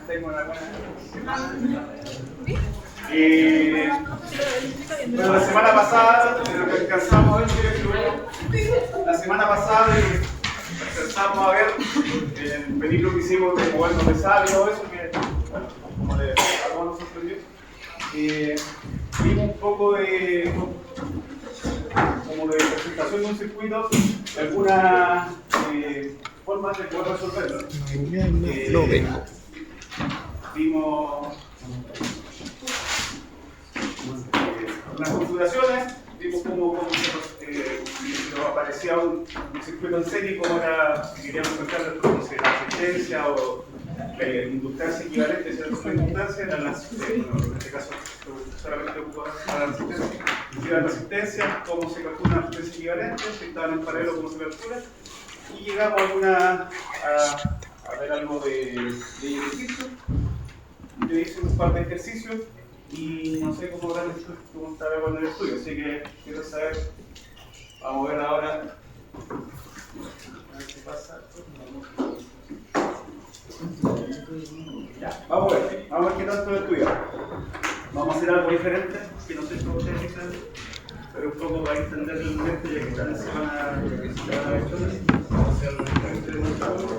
tengo una buena. Bueno, la semana pasada, de lo que alcanzamos a ver, la semana pasada alcanzamos a ver el peligro que hicimos de movernos de sal y todo eso, que, bueno, como de algo nos sorprendió. Vimos un poco de presentación de un circuito, de algunas formas de poder resolverlo. No vengo. Vimos unas configuraciones, vimos cómo nos aparecía un circuito en serie, cómo era, si queríamos encontrar la asistencia o inductancia equivalente, si era la inductancia, eran las, en este caso solamente ocupaba la resistencia, si era la resistencia, cómo se calcula una resistencia equivalente, si estaban en paralelo, cómo se calcula, y llegamos a ver algo de ejercicio. Yo hice un par de ejercicios y no sé cómo estará con el estudio, así que quiero saber, vamos a ver ahora, a ver qué pasa. Ya, vamos a ver qué tanto estudiar. Vamos a hacer algo diferente, que no sé cómo ustedes dicen, pero un poco para entender el momento, ya que están en semana de lecciones. Vamos a hacer algo diferente de nuevo.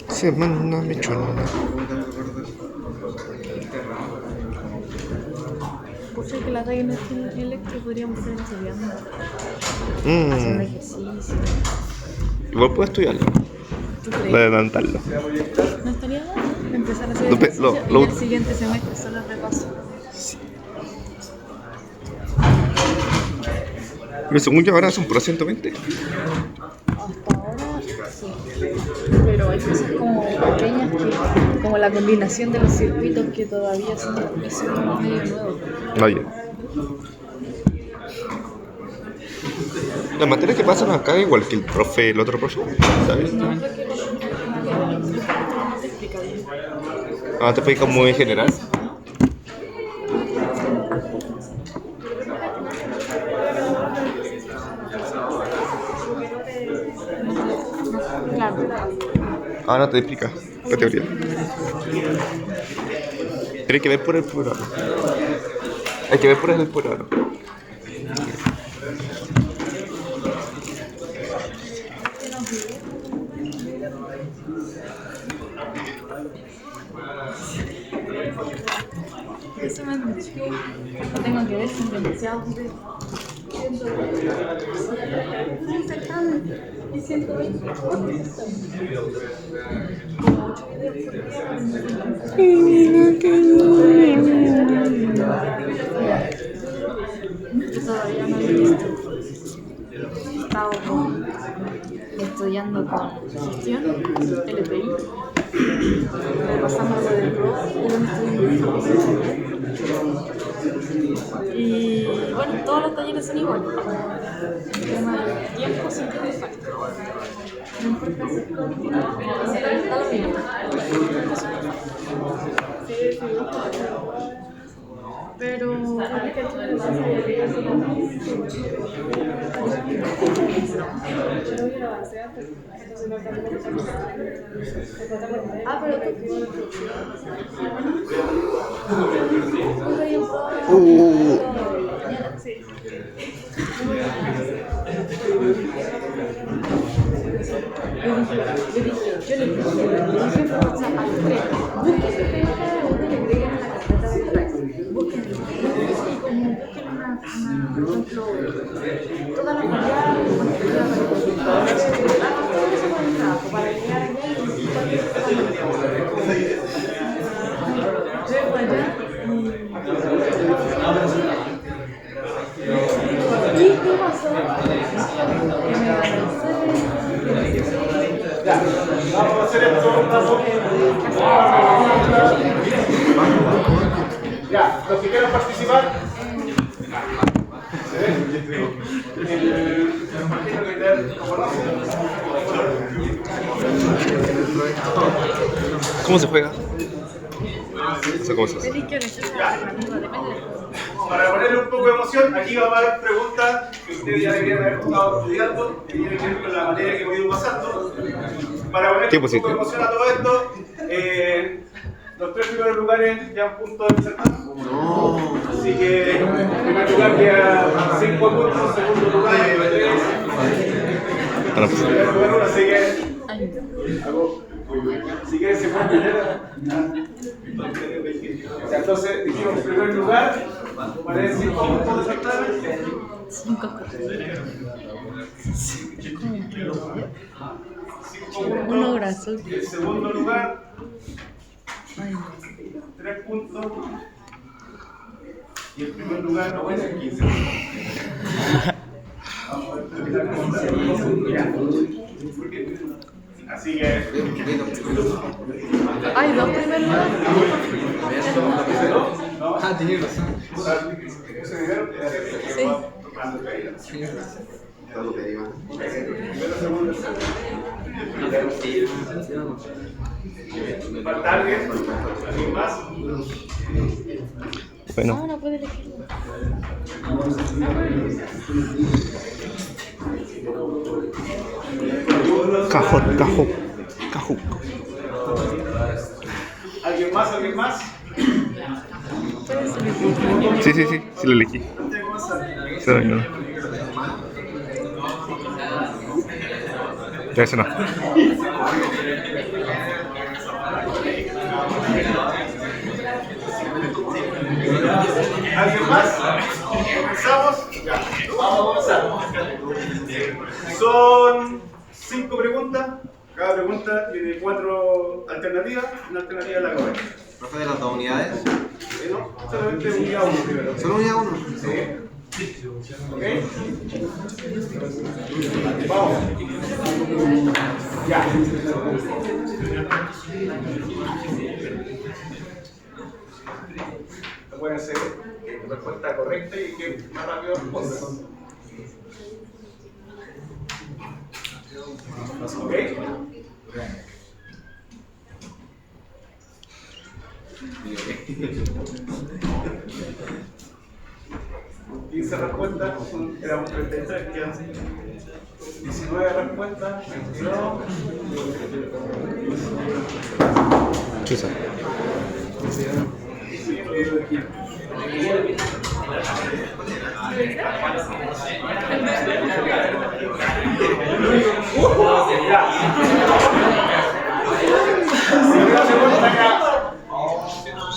Semana mechona. Pucha, que la calle no es electro, podríamos estar estudiando, haciendo ejercicio. Igual puedo estudiarlo. ¿Tú Voy a crees? adelantarlo. ¿No estaría mal empezar a hacer Lo pe- ejercicio lo- y el siguiente semestre solo repaso? Pero según yo ahora son pro 120. Hasta ahora sí, pero hay cosas como pequeñas que, como la combinación de los circuitos que todavía son medio nuevos. Vaya. Las materias que pasan acá igual que el otro profe, ¿sabes? No, porque no te explica bien. Ah, te explica muy en general. Claro. Ahora te explica la teoría. Pero hay que ver por el programa. Hay que ver por el programa. Eso me han dicho. Lo tengo que ver con demasiados de... Y 120 yo todavía no lo he visto. He estado estudiando con gestión, LPI, repasando algo del RO, y bueno, todos los talleres son iguales. El tema del tiempo siempre me falta. No importa si da lo mismo. Pero pero sí. Yo le dije por WhatsApp a los tres, busquen el tema cada uno y le agreguen a la carpeta de Drive. Busquen por ejemplo, todas las variables, para llegar allá y cualquier ¿Y qué pasó? Que me Ya, vamos a hacer esto. Ya, los que quieran participar. ¿Cómo se juega? No sé cómo se hace. Para ponerle un poco de emoción, aquí va a haber preguntas que ustedes ya deberían haber estado estudiando, que tienen que ver con la materia que hemos ido pasando. para poner ¿Qué un poco pusiste? de emoción a todo esto, los 3 primeros lugares ya puntos del certamen. No. Así que en primer lugar queda 5 puntos, segundo lugar 3. Ahora pues. Primer lugar 1, así que Ay, si quieren se pueden meter. Entonces dijimos primer lugar, para 5 puntos de certamen. 5 puntos. Un abrazo. El segundo lugar, Ay, 3 puntos. Y el primer lugar, no, bueno, 15. Así que. hay 2 primer lugar. Ah, tienes razón. ¿Falta alguien? ¿Alguien más? Bueno, No, no puede elegir. cajo. ¿Alguien más? ¿Alguien más? Puedes elegir. Sí, lo elegí. Sí, no. Ya eso no. ¿Alguien más? ¿Comenzamos? Ya, vamos a comenzar. Son 5 preguntas. Cada pregunta tiene 4 alternativas. Una alternativa es la correcta. Profe, de las 2 unidades. No, solamente unidad 1 primero. Solo unidad 1. Sí. ¿Ok? Vamos. Ya. Pueden ser respuesta correcta y que más rápido respondan. ¿Ok? 15 respuestas, éramos 33, quedan 19 respuestas, 22. Chusa.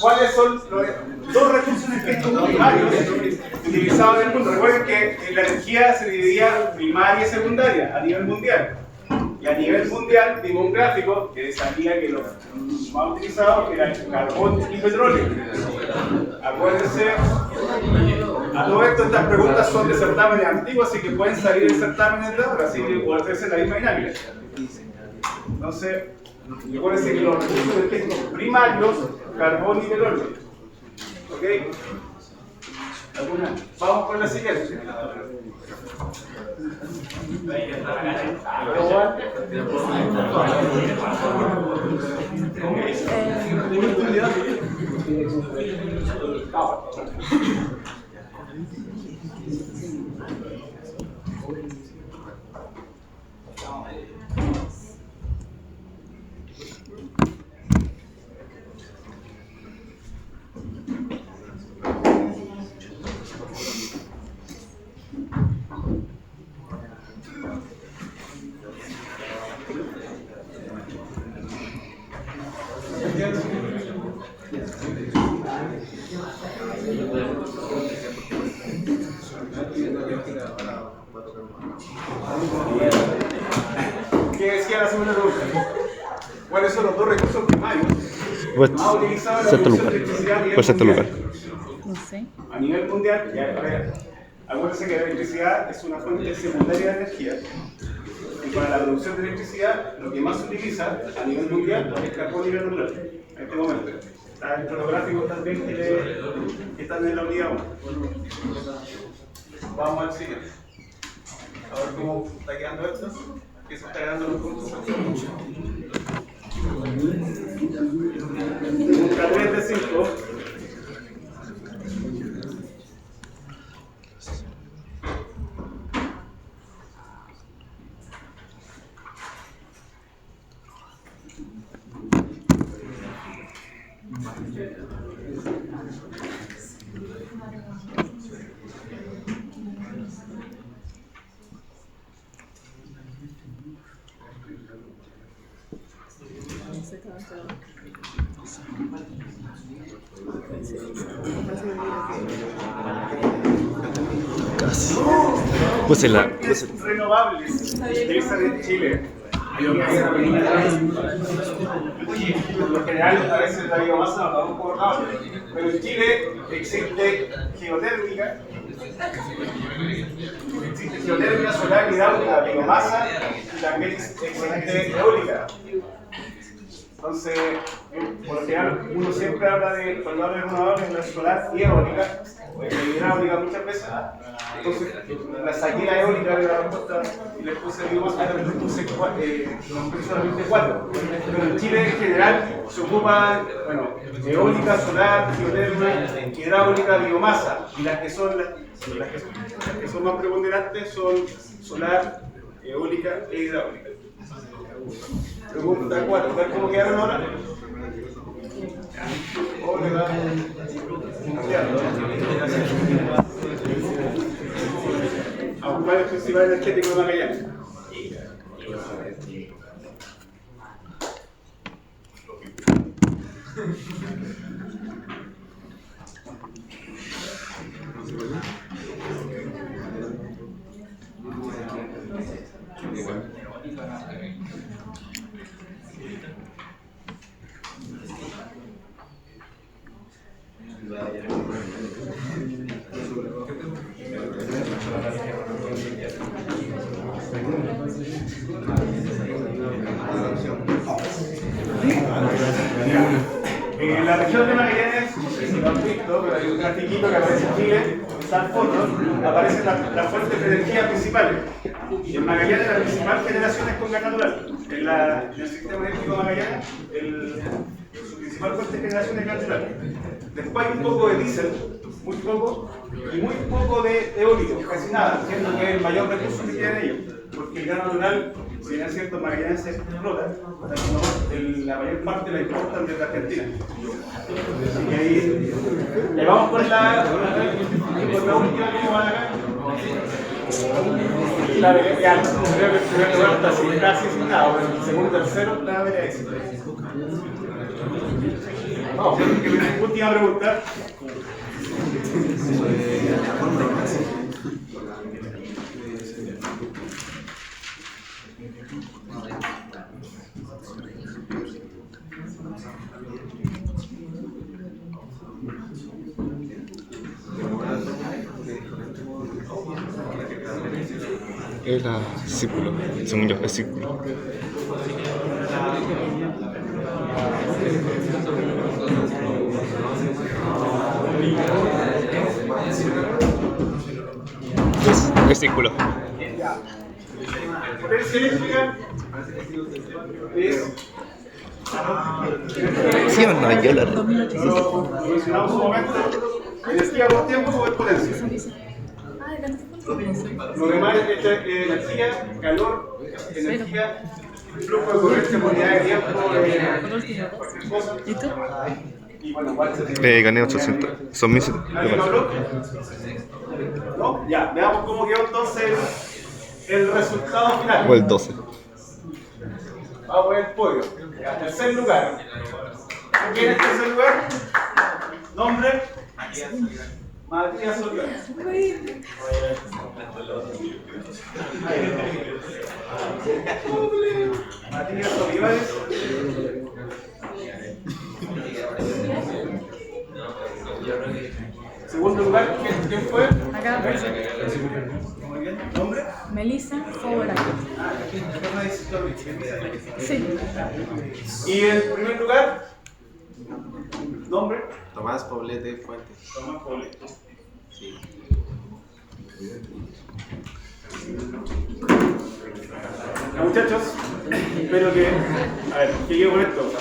¿Cuáles son los 2 recursos energéticos primarios utilizados en el mundo? Recuerden que la energía se dividía primaria y secundaria a nivel mundial. Y a nivel mundial vimos un gráfico que salía que los más utilizados eran carbón y petróleo. Acuérdense, a todo esto estas preguntas son de certámenes antiguos, así que pueden salir de certámenes de ahora, así que guardarse la misma dinámica. Entonces, recuérdense que los recursos energéticos primarios, carbón y petróleo. ¿Ok? ¿Alguna? Vamos con la siguiente. ¿Qué decía la segunda pregunta? ¿Cuáles son los 2 recursos primarios Pues, más utilizados en la sexto producción lugar. de electricidad a nivel Pues sexto mundial? lugar. No sé. A nivel mundial, ya, a ver, acuérdense que la electricidad es una fuente secundaria de energía. Y para la producción de electricidad, lo que más se utiliza a nivel mundial es carbón y petróleo en este momento. Está dentro de los gráficos también que están en la unidad 1. Vamos al siguiente. A ver cómo está quedando esto. ¿Qué se está quedando los puntos? Pregunta 3 de 5. Casi. Púsela. Renovables utilizan en Chile. Por lo general, a veces la biomasa no está un poco raro, pero en Chile existe geotérmica, solar, hidráulica, biomasa y también existe eólica. Entonces, por lo general, uno siempre habla de, cuando habla de renovables, de solar y eólica, o de hidráulica muchas veces. Entonces, la saqué la eólica de la respuesta y le puse biomasa, le puse solamente 4. Pero en Chile, en general, se ocupa, bueno, eólica, solar, geotérmica, hidráulica, biomasa. Y las que son más preponderantes son solar, eólica e hidráulica. Pregunta 4, ¿ver cómo quedaron ahora? Auspiciador principal energético de Magallanes. En la región de Magallanes, no sé si lo han visto, pero hay un grafiquito que aparece en Chile, está al fondo, aparecen las fuentes de energía principales. Y en Magallanes la principal generación es con gas natural. En el sistema eléctrico de Magallanes, su principal fuente de generación es gas natural. Después hay un poco de diésel, muy poco, y muy poco de eólico, casi nada, siendo que es el mayor recurso que tienen ellos. Porque el gas natural, si bien es cierto, Magallanes se explota, la mayor parte la importan desde Argentina. Así que ahí vamos con la última que van acá. La vereda, creo que el primer lugar está casi sin nada, pero el segundo y tercero la vereda es. Vamos, última pregunta. Era círculo, según yo, es círculo. Es círculo. Potencia eléctrica es... ¿Sí o no? Yo la Lo mencionamos un momento. Energía por tiempo o es potencia. Lo demás es energía, calor, energía, flujo de corriente, unidad de tiempo, cualquier cosa. ¿Y tú? Y bueno, igual gané 800. Son 1700. ¿alguien habló? ¿No? Ya, veamos cómo quedó entonces el resultado final. O el 12. Vamos a poner el podio. Tercer lugar. ¿Quién es el tercer lugar? Nombre. Matías Olivares. Matías Olivares. Segundo lugar, ¿quién fue? Acá aparece Muy bien. ¿Nombre? Melissa Fowler. Sí. ¿Y el primer lugar? ¿Nombre? Tomás Poblete Fuentes. Tomás Poblete. Sí. Muchachos, espero que... A ver, ¿qué quiero con esto?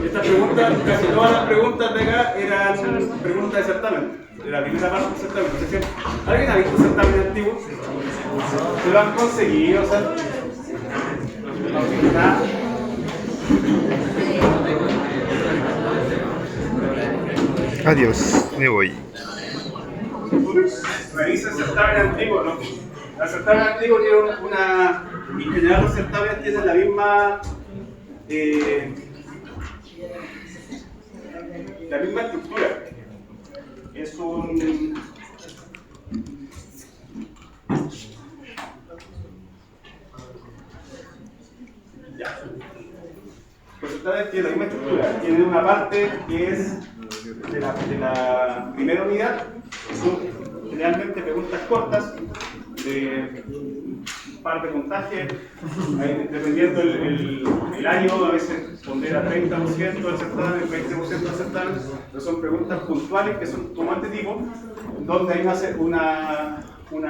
Estas preguntas, casi todas las preguntas de acá eran preguntas de certamen. De la primera parte del certamen. No sé si ¿alguien ha visto certamen antiguo? ¿Se lo han conseguido? O sea, Adiós, me voy. Revisa el certamen antiguo, ¿no? El certamen antiguo tiene en general los certámenes tienen la misma estructura. Es un los certámenes tienen la misma estructura. Tienen una parte que es de la primera unidad, son generalmente preguntas cortas de un par de puntajes, dependiendo el año, a veces pondera 30% del certamen, 20% del certamen, pero son preguntas puntuales que son como este tipo, donde hay una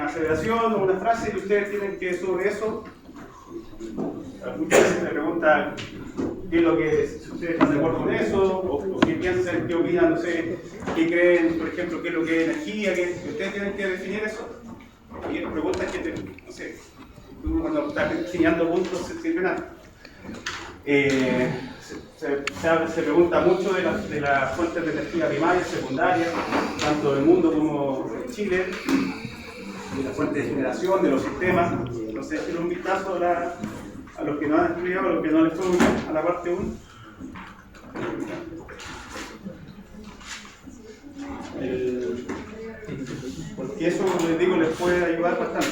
aseveración o una frase y ustedes tienen que sobre eso, muchas veces me preguntan qué es lo que, si ustedes están de acuerdo con eso, o qué piensan, qué opinan, no sé, qué creen, por ejemplo, qué es lo que es energía, que ustedes tienen que definir eso. Y preguntas que, no sé, tú cuando estás enseñando puntos se sirven nada. Se pregunta mucho de las fuentes de energía primaria, secundaria, tanto del mundo como de Chile, de las fuentes de generación, de los sistemas. Entonces, quiero un vistazo a los que no han estudiado, a los que no les fue muy bien, a la parte 1. Porque eso, como les digo, les puede ayudar bastante.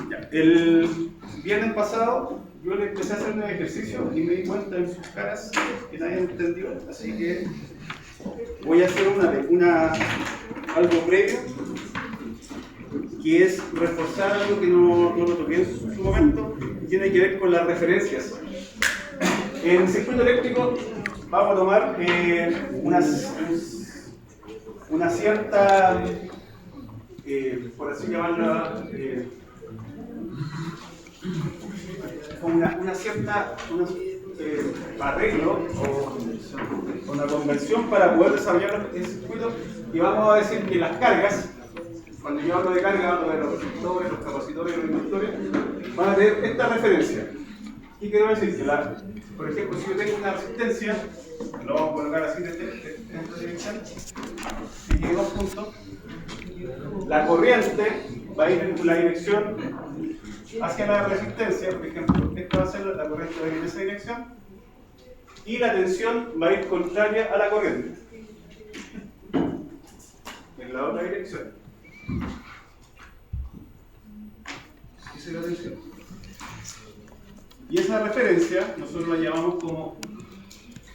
Ya. El viernes pasado yo les empecé a hacer un ejercicio y me di cuenta en sus caras que nadie entendió, así que voy a hacer algo previo, que es reforzar algo que no lo toqué en su momento, y tiene que ver con las referencias. En circuito eléctrico vamos a tomar una cierta, por así llamarla, una cierta arreglo o una conversión para poder desarrollar el circuito, y vamos a decir que las cargas, cuando yo hablo de carga, hablo de los resistores, los capacitores y los inductores, van a tener esta referencia. ¿Qué quiero decir? Que por ejemplo, si yo tengo una resistencia, lo vamos a colocar así en esta dirección, si tiene 2 puntos, la corriente va a ir en la dirección hacia la resistencia, por ejemplo, esta va a ser la corriente va a ir en esa dirección, y la tensión va a ir contraria a la corriente, en la otra dirección. Esa es la tensión. Y esa referencia nosotros la llamamos como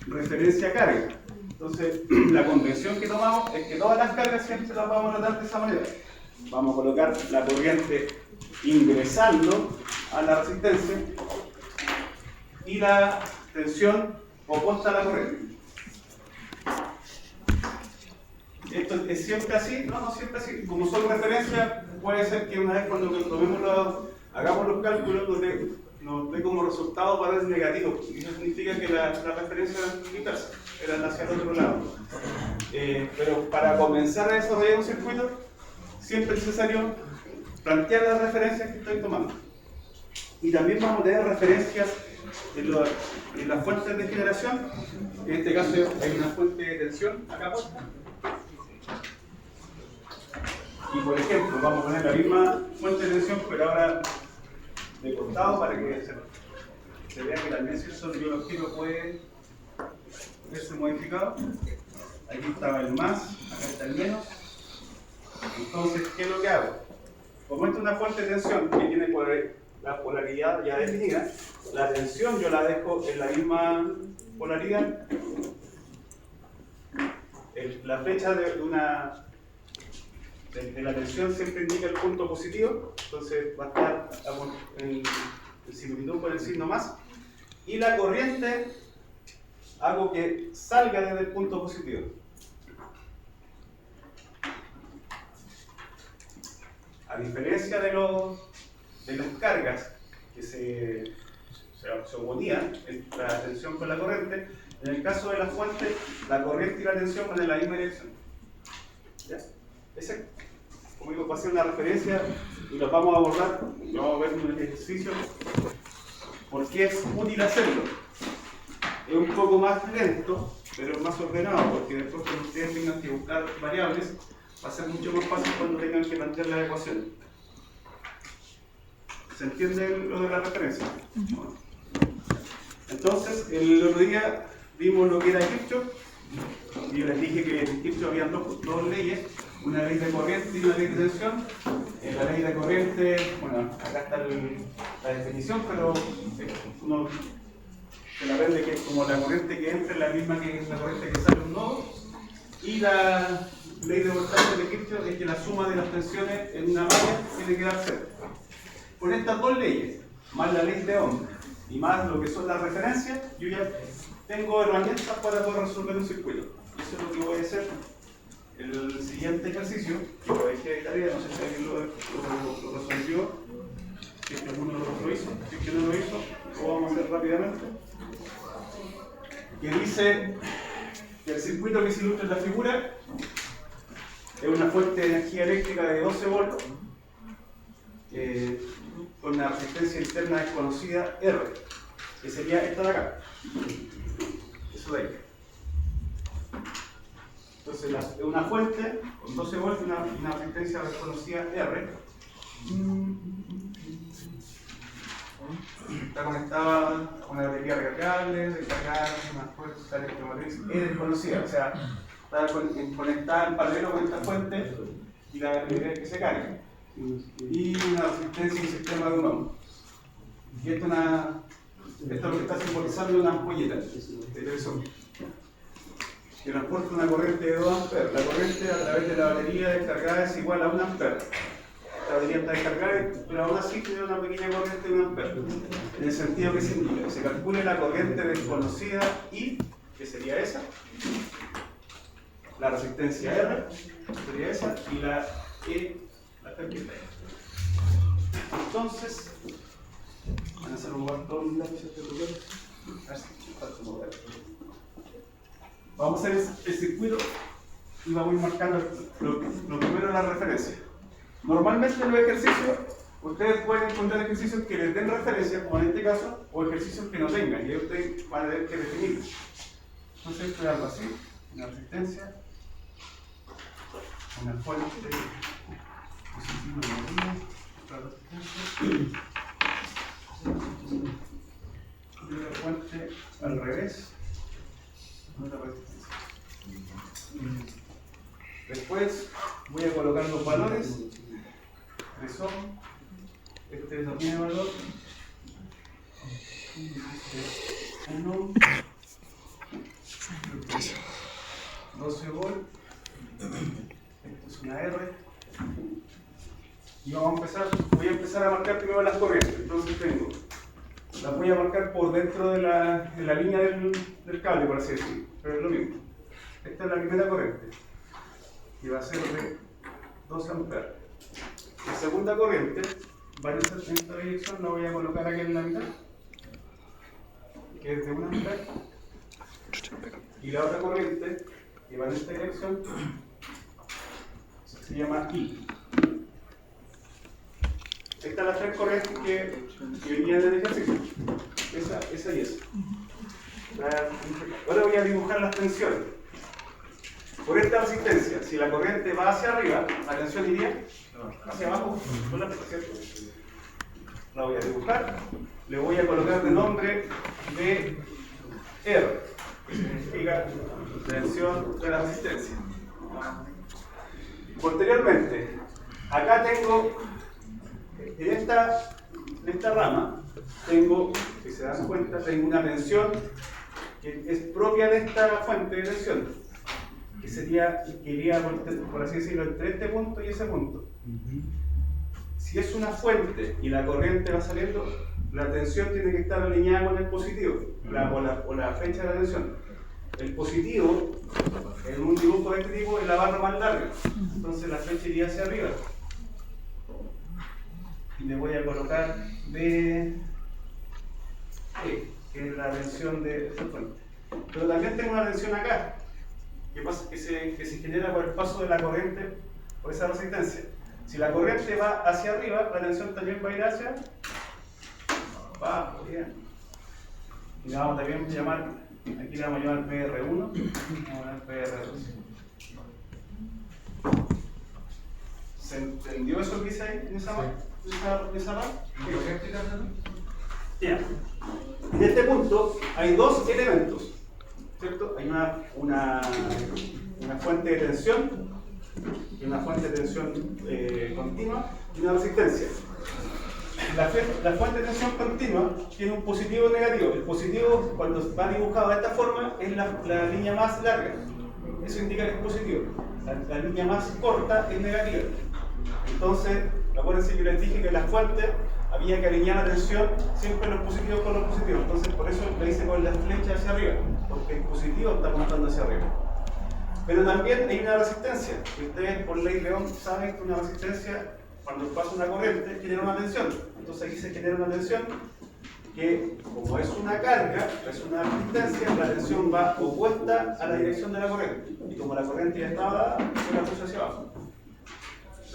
referencia carga. Entonces, la convención que tomamos es que todas las cargas siempre las vamos a tratar de esa manera. Vamos a colocar la corriente ingresando a la resistencia y la tensión opuesta a la corriente. ¿Esto es siempre así? No siempre así. Como son referencias, puede ser que una vez cuando hagamos los cálculos nos dé como resultado valores negativos. Y eso significa que la referencia es inversa, eran hacia el otro lado. Pero para comenzar a desarrollar un circuito, siempre es necesario plantear las referencias que estoy tomando. Y también vamos a tener referencias en las fuentes de generación. En este caso hay una fuente de tensión acá puesta. Y por ejemplo, vamos a poner la misma fuente de tensión, pero ahora de costado para que se vea que también si el biológico puede verse modificado. Aquí estaba el más, acá está el menos. Entonces, ¿qué es lo que hago? Como esta es una fuente de tensión que tiene la polaridad ya definida, la tensión yo la dejo en la misma polaridad. La flecha de la tensión siempre indica el punto positivo, entonces va a estar en similitud con el signo más. Y la corriente hago que salga desde el punto positivo. A diferencia de las cargas que se oponían, la tensión con la corriente, en el caso de la fuente, la corriente y la tensión van en la misma dirección. ¿Ya? Ese, como digo, va a ser una referencia y los vamos a abordar, lo vamos a ver en un ejercicio, porque es útil hacerlo. Es un poco más lento, pero es más ordenado, porque después cuando ustedes tengan que buscar variables, va a ser mucho más fácil cuando tengan que plantear la ecuación. ¿Se entiende lo de la referencia? Bueno. Entonces, el otro día vimos lo que era Kirchhoff, y yo les dije que en Kirchhoff había dos leyes, una ley de corriente y una ley de tensión. En la ley de corriente, bueno, acá está la definición, pero uno se la aprende que es como la corriente que entra es la misma que la corriente que sale un nodo, y la ley de voltaje de Kirchhoff es que la suma de las tensiones en una malla tiene que dar cero. Con estas dos leyes, más la ley de Ohm y más lo que son las referencias, yo ya tengo herramientas para poder resolver un circuito. Y eso es lo que voy a hacer. El siguiente ejercicio, que lo dejé de tarea, no sé si alguien lo resolvió, si es que alguno lo hizo, si es que no lo hizo, lo vamos a hacer rápidamente. Que dice que el circuito que se ilustra en la figura es una fuente de energía eléctrica de 12 volts con una resistencia interna desconocida R, que sería esta de acá. Eso de ahí. Entonces, es una fuente con 12 volts y una resistencia desconocida R. Está conectada a una batería recargable, de cargar una fuerza electromotriz es desconocida, o sea, está conectada en paralelo con esta fuente y la batería que se carga. Y una resistencia y un sistema de un ohm. Y esto es lo que está simbolizando una ampolleta de televisor, que transporta una corriente de 2 amperes. La corriente a través de la batería descargada es igual a 1 ampere. La batería está descargada, pero aún así tiene una pequeña corriente de 1 ampere. En el sentido que se indica, que se calcule la corriente desconocida I, que sería esa, la resistencia R, que sería esa, y la E, la tarjeta. Entonces, van a hacer un botón lápices de color. Vamos a hacer el circuito y vamos a ir marcando lo primero la referencia. Normalmente en los ejercicios, ustedes pueden encontrar ejercicios que les den referencia, como en este caso, o ejercicios que no tengan, y ustedes van a tener que definirlos. Entonces, esto es algo así: una resistencia, una fuente positiva negativa, otra resistencia, y una fuente al revés, otra resistencia. Después voy a colocar los valores. 3 ohm, este no tiene valor, 1 ohm, 12 volt, esto es una R, y voy a empezar a marcar primero las corrientes. Entonces las voy a marcar por dentro de la línea del cable, por así decirlo, pero es lo mismo. Esta es la primera corriente, y va a ser de 2 amperes. La segunda corriente va en esta dirección, la voy a colocar aquí en la mitad, que es de 1 ampere, y la otra corriente que va en esta dirección se llama I. Estas son las 3 corrientes que venían del ejercicio, esa y esa. Ahora voy a dibujar las tensiones. Por esta resistencia, si la corriente va hacia arriba, la tensión iría hacia abajo, ¿cierto? La voy a dibujar, le voy a colocar de nombre de R, que significa tensión de la resistencia. Posteriormente, acá tengo, en esta rama, si se dan cuenta, tengo una tensión que es propia de esta fuente de tensión, que iría, por así decirlo, entre este punto y ese punto. Si es una fuente y la corriente va saliendo, la tensión tiene que estar alineada con el positivo, o la flecha de la tensión. El positivo, en un dibujo de este tipo, es la barra más larga, entonces la flecha iría hacia arriba. Y le voy a colocar D, que es la tensión de esta fuente. Pero también tengo una tensión acá, que se genera por el paso de la corriente por esa resistencia. Si la corriente va hacia arriba, la tensión también va a ir hacia abajo, bien. Y la vamos también a llamar Aquí le vamos a llamar PR1, vamos a llamar PR2. ¿Se entendió eso que hice ahí en esa barra? Ya. En este punto hay dos elementos, ¿cierto? Hay una fuente de tensión y una fuente de tensión continua y una resistencia. La fuente de tensión continua tiene un positivo y negativo. El positivo, cuando va dibujado de esta forma, es la línea más larga. Eso indica que es positivo. La línea más corta es negativa. Entonces, acuérdense que yo les dije que la fuente había que alinear la tensión siempre los positivos con los positivos. Entonces, por eso le hice con la flecha hacia arriba, porque el positivo está apuntando hacia arriba. Pero también hay una resistencia. Ustedes, por ley de Ohm, saben que una resistencia, cuando pasa una corriente, genera una tensión. Entonces, aquí se genera una tensión que, como es una carga, es una resistencia, la tensión va opuesta a la dirección de la corriente. Y como la corriente ya estaba dada, se la puso hacia abajo.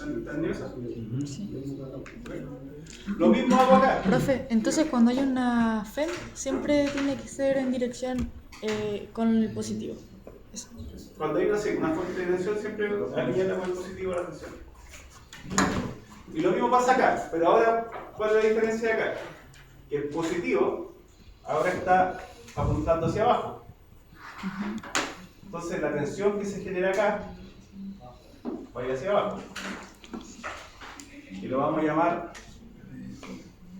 ¿Entendió eso? Sí. Lo mismo hago acá. Profe, entonces cuando hay una FEM siempre tiene que ser en dirección con el positivo. Eso. Cuando hay una fuente de tensión, siempre alinearla con el positivo de la tensión. Y lo mismo pasa acá, pero ahora, ¿cuál es la diferencia de acá? Que el positivo ahora está apuntando hacia abajo. Entonces la tensión que se genera acá va a ir hacia abajo. Y lo vamos a llamar,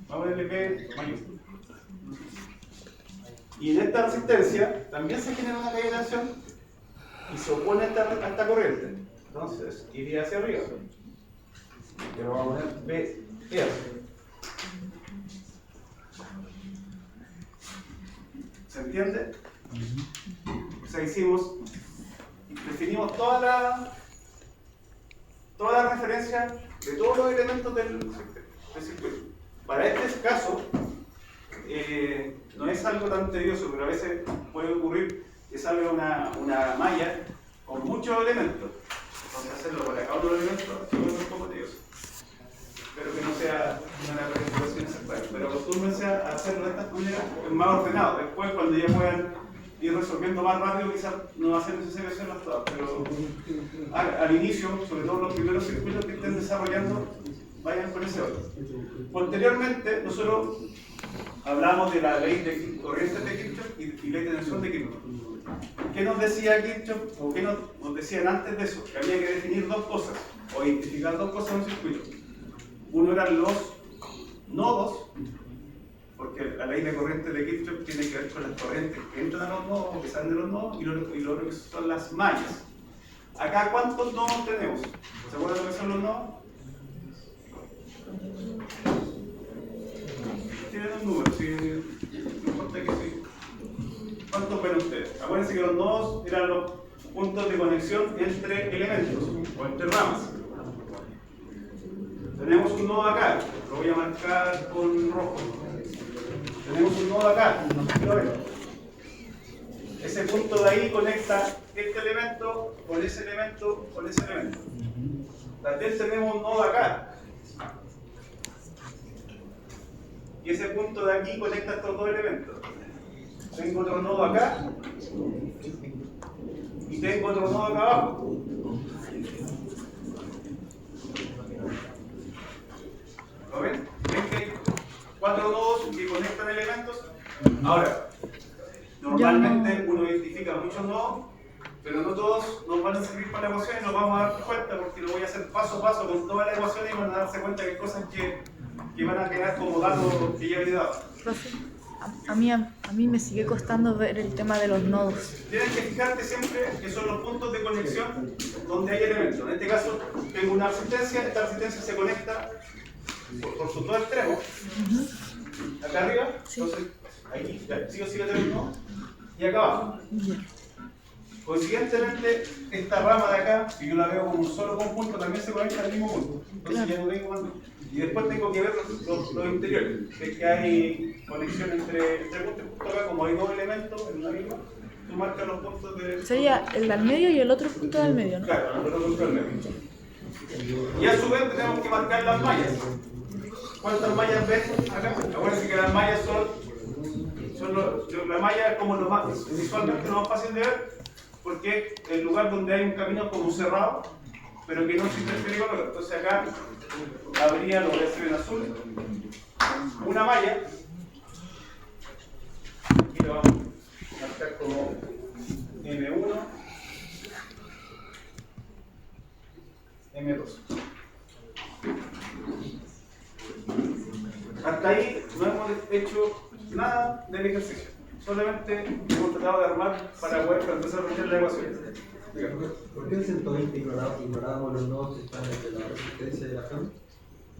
vamos a ponerle P mayúscula. Y en esta resistencia también se genera una caída de tensión y se opone a esta corriente. Entonces iría hacia arriba. Y lo vamos a poner PR. ¿Se entiende? O sea, definimos toda la referencia de todos los elementos del circuito. Para este caso, no es algo tan tedioso, pero a veces puede ocurrir que salga una malla con muchos elementos. Entonces hacerlo para cada uno de los elementos es un poco tedioso. Espero que no sea una representación exacta, pero acostúmbrense a hacerlo de esta manera, es más ordenado. Después, cuando ya puedan ir resolviendo más rápido, quizás no va a ser necesario hacerlas todas, pero al inicio, sobre todo los primeros circuitos que estén desarrollando, vayan con ese orden. Posteriormente, nosotros hablamos de la ley de corrientes de Kirchhoff y ley de tensión de Kirchhoff. ¿Qué nos decía Kirchhoff, o qué nos decían antes de eso? Que había que definir dos cosas, o identificar dos cosas en un circuito. Uno eran los nodos, porque la ley de corriente de Kirchhoff tiene que ver con las corrientes que entran a los nodos o que salen de los nodos, y lo otro que son las mallas. Acá, ¿cuántos nodos tenemos? ¿Se acuerdan lo que son los nodos? Tienen un número, sí, no importa que sí. ¿Cuántos ven ustedes? Acuérdense que los nodos eran los puntos de conexión entre elementos o entre ramas. Tenemos un nodo acá, lo voy a marcar con rojo. Tenemos un nodo acá, ¿lo ven? Ese punto de ahí conecta este elemento con ese elemento con ese elemento. También tenemos un nodo acá. Y ese punto de aquí conecta estos dos elementos. Tengo otro nodo acá y tengo otro nodo acá abajo. ¿Lo ven? ¿Ven que hay 4 nodos que conectan elementos? Ahora, normalmente uno identifica muchos nodos, pero no todos nos van a servir para la ecuación y nos vamos a dar cuenta porque lo voy a hacer paso a paso con toda la ecuación y van a darse cuenta que hay cosas que van a quedar como datos que ya he dado. Profe, a mí me sigue costando ver el tema de los nodos. Tienes que fijarte siempre que son los puntos de conexión donde hay elementos. En este caso, tengo una resistencia, esta resistencia se conecta por sus dos extremos, acá arriba, Sí. entonces aquí sí o sí va a tener un nodo, y acá abajo. Coincidentemente, esta rama de acá, que yo la veo como un solo conjunto, también se conecta al mismo punto. Entonces ya no tengo más. Y después tengo que ver los interiores, que es que hay conexión entre puntos. Justo acá, como hay dos elementos en una misma, tú marcas los puntos de. Sería el del medio y el otro punto del medio, ¿no? Claro, el otro punto del medio. Y a su vez tenemos que marcar las mallas. ¿Cuántas mallas ven acá? Acuérdense que las mallas son La malla es como visualmente lo más fácil de ver, porque es el lugar donde hay un camino como cerrado, pero que no se interfiere con otro. Entonces acá habría, lo voy a hacer en azul, una malla, y lo vamos a marcar como M1, M2. Hasta ahí no hemos hecho nada del ejercicio, solamente hemos tratado de armar para poder empezar a resolver la ecuación. ¿Por qué en 120 ignorábamos los nodos que están entre la resistencia y la FEM?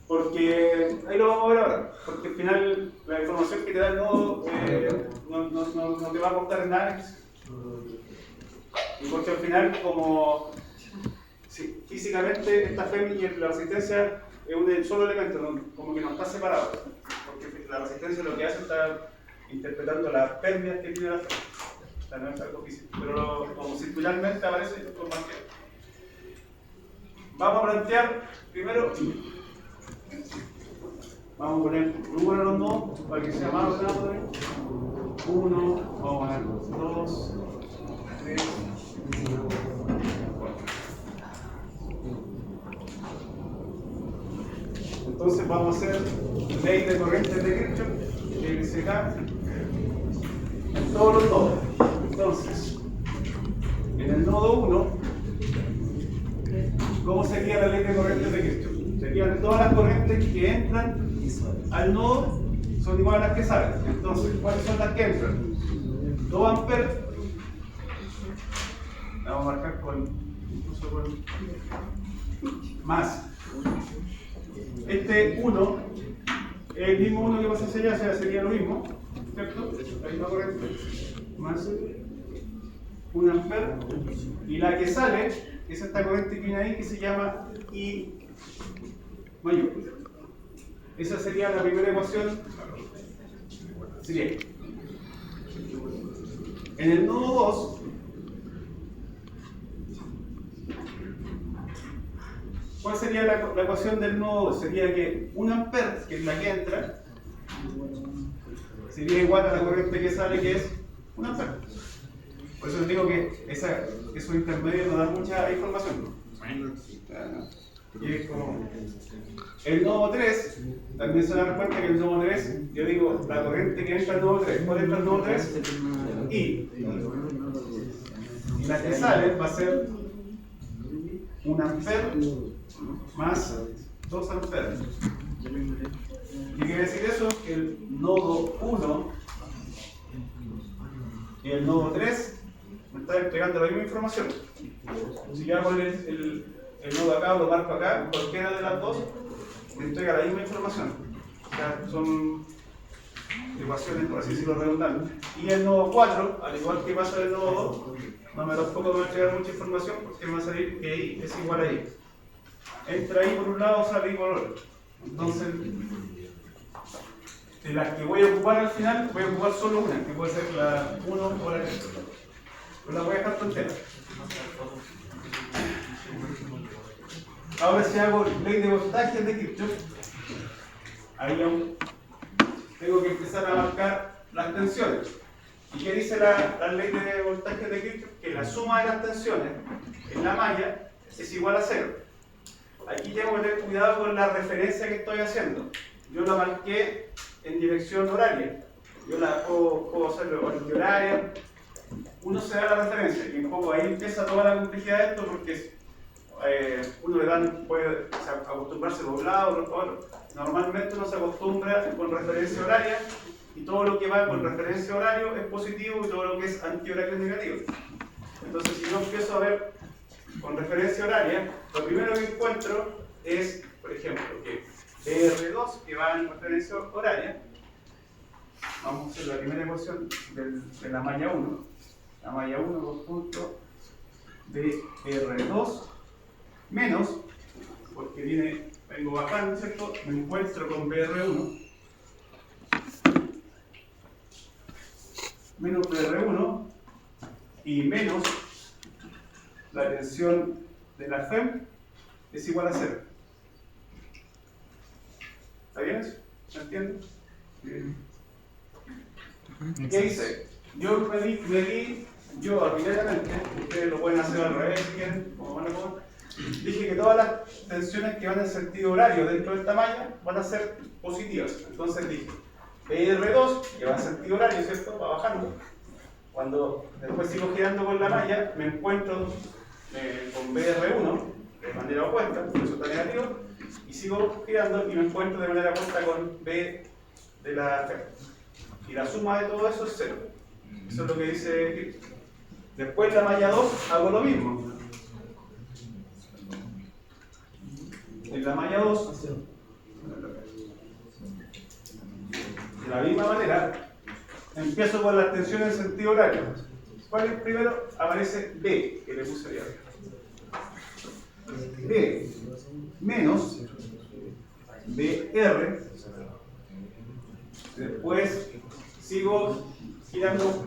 Porque ahí lo vamos a ver ahora, porque al final la información que te da el nodo no te va a aportar en nada. Y porque al final, como físicamente esta FEM y la resistencia es un solo elemento, como que no está separado, porque la resistencia lo que hace está interpretando las pérdidas que tiene la FEM. No es algo físico, pero como circularmente aparece con más que. Vamos a plantear primero, vamos a poner número a los nodos para que sea más ordenado. 1, vamos a poner 2, 3, 4. Entonces vamos a hacer ley de corrientes de Kirchhoff, que dice acá, en todos los nodos. Entonces, en el nodo 1, ¿cómo sería la ley de corrientes de Kirchhoff? Serían todas las corrientes que entran al nodo son iguales a las que salen. Entonces, ¿cuáles son las que entran? 2 amperes. La vamos a marcar incluso con más. Este 1 es el mismo 1 que pasa hacia allá, o sea, sería lo mismo, ¿cierto? La misma corriente. Más 1 ampere. Y la que sale es esta corriente que viene ahí, que se llama I mayor. Esa sería la primera ecuación. Sería. En el nodo 2, ¿cuál sería la ecuación del nodo 2? Sería que 1 ampere, que es la que entra, sería igual a la corriente que sale, que es 1 ampere. Por eso les digo que esos intermedios nos dan mucha información. Y es como el nodo 3, también se dan cuenta que el nodo 3, yo digo la corriente que entra al nodo 3. ¿Cuál entra al nodo 3? Y la que sale va a ser 1 ampere más 2 amperes. ¿Qué quiere decir eso? Que el nodo 1 y el nodo 3 me están entregando la misma información. Si yo hago el nodo acá o lo marco acá, cualquiera de las dos me entrega la misma información. O sea, son ecuaciones, por así decirlo, redundantes. Y el nodo 4, al igual que pasa en el nodo 2, tampoco me va a entregar mucha información porque me va a salir que I es igual a I. Entra ahí por un lado, sale ahí por otro. Entonces, de las que voy a ocupar al final, voy a ocupar solo una, que puede ser la 1 o la 3. Pero la voy a dejar entera. Ahora si hago ley de voltajes de Kirchhoff, ahí tengo que empezar a marcar las tensiones. ¿Y qué dice la ley de voltajes de Kirchhoff? Que la suma de las tensiones en la malla es igual a 0. Aquí tengo que tener cuidado con la referencia que estoy haciendo. Yo la marqué en dirección horaria. Yo la puedo hacerlo en horaria. Uno se da la referencia y un poco ahí empieza toda la complejidad de esto porque uno puede acostumbrarse a un lado o por otro. Normalmente uno se acostumbra con referencia horaria y todo lo que va con referencia horario es positivo y todo lo que es antihorario es negativo. Entonces si yo empiezo a ver con referencia horaria, lo primero que encuentro es, por ejemplo, que DR2, que va en referencia horaria, vamos a hacer la primera ecuación de la malla 1. La malla 1, 2 puntos de R2 menos, porque vengo bajando, ¿cierto? Me encuentro con BR1 menos BR1 y menos la tensión de la FEM es igual a 0. ¿Está bien eso? ¿Se entiende? Bien. ¿Qué hice? Yo yo arbitrariamente, ustedes lo pueden hacer al revés si quieren, como van a poder, dije que todas las tensiones que van en sentido horario dentro de esta malla van a ser positivas. Entonces dije, BR2, que va en sentido horario, ¿cierto? Va bajando. Cuando después sigo girando con la malla, me encuentro con BR1 de manera opuesta, por eso está negativo, y sigo girando y me encuentro de manera opuesta con B de la F. Y la suma de todo eso es 0. Eso es lo que dice Kirchhoff. Después la malla 2 hago lo mismo. En la malla 2, de la misma manera, empiezo con las tensiones en sentido horario. ¿Cuál es primero? Aparece B, que le puse ahí arriba. B menos BR. Después sigo girando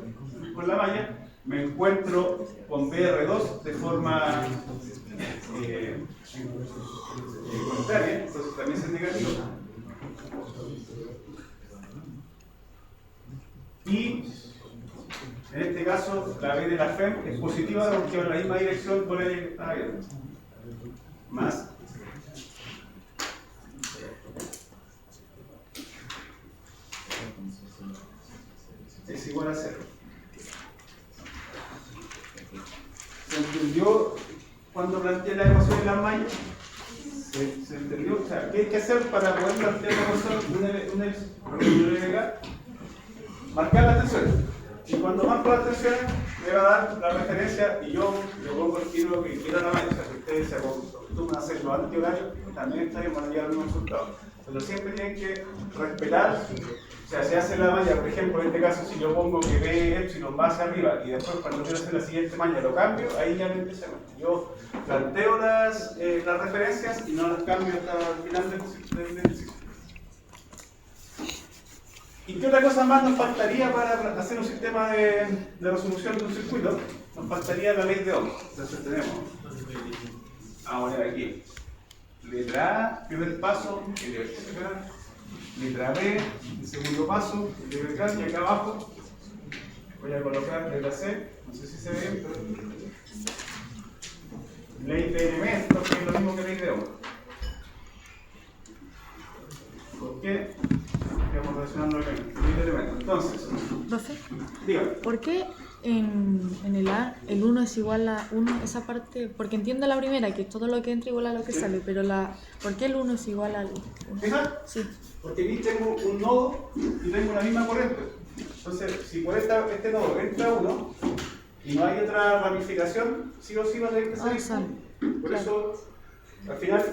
con la malla, me encuentro con BR2 de forma contraria, entonces también es negativo. Y en este caso la B de la FEM es positiva porque va en la misma dirección por el que está viendo. Más es igual a 0. ¿Se entendió cuando planteé la ecuación de las mallas? ¿Se entendió? O sea, ¿qué hay que hacer para poder plantear la ecuación de un marcar las tensiones. Y cuando marco las tensiones, me va a dar la referencia y yo le pongo el tiro que quiero a la malla. O sea, si ustedes se acostumbran a hacerlo antihorarios, también está bien, van a llegar al mismo resultado. Pero siempre tienen que respetar. O sea, se hace la malla, por ejemplo, en este caso, si yo pongo que B epsilon va hacia arriba y después cuando quiero hacer la siguiente malla lo cambio, ahí ya me empieza a cambiar. Yo planteo las referencias y no las cambio hasta el final del ejercicio. ¿Y qué otra cosa más nos faltaría para hacer un sistema de resolución de un circuito? Nos faltaría la ley de Ohm. Entonces tenemos, vamos a ver aquí, letra A, primer paso, el de acá. Letra B, el segundo paso, el de acá, y acá abajo voy a colocar letra C, no sé si se ve bien, pero ley de elementos, que es lo mismo que ley de Ohm. ¿Por qué? Estamos relacionando ley de elementos. Entonces, Profe, dígame. ¿por qué en el A el 1 es igual a 1? Esa parte, porque entiendo la primera, que todo lo que entra igual a lo que sale, pero ¿por qué el 1 es igual al 1? ¿Fija? Sí. Porque aquí tengo un nodo y tengo la misma corriente. Entonces, si por este nodo entra uno y no hay otra ramificación, sí o sí va a tener que salir. sale. Por eso, al final,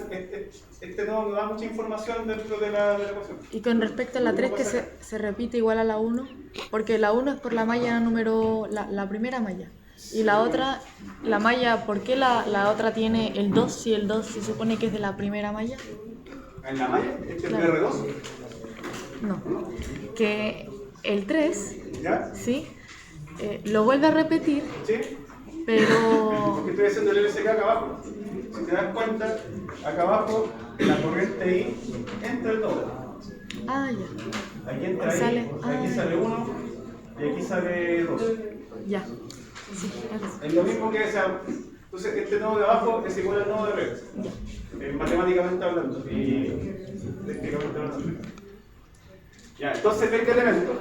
este nodo nos da mucha información dentro de la ecuación. Y con respecto a la 3 que se repite igual a la 1, porque la 1 es por la malla número, la primera malla. Y la otra, la malla, ¿por qué la otra tiene el 2 si el 2 se supone que es de la primera malla? ¿En la malla? ¿Este Claro. es BR2? No. Que el 3, ¿Ya? ¿sí? Lo vuelve a repetir, ¿Sí? pero... Porque estoy haciendo el LSK acá abajo. Si te das cuenta, acá abajo, la corriente I entra el doble. Ah, ya. Aquí entra I, Sale, aquí sale 1 y aquí sale 2. Ya. Sí, Es lo mismo que esa. Entonces, este nodo de abajo es igual al nodo de arriba. Matemáticamente hablando y técnicamente hablando. Ya, entonces, ¿qué elemento?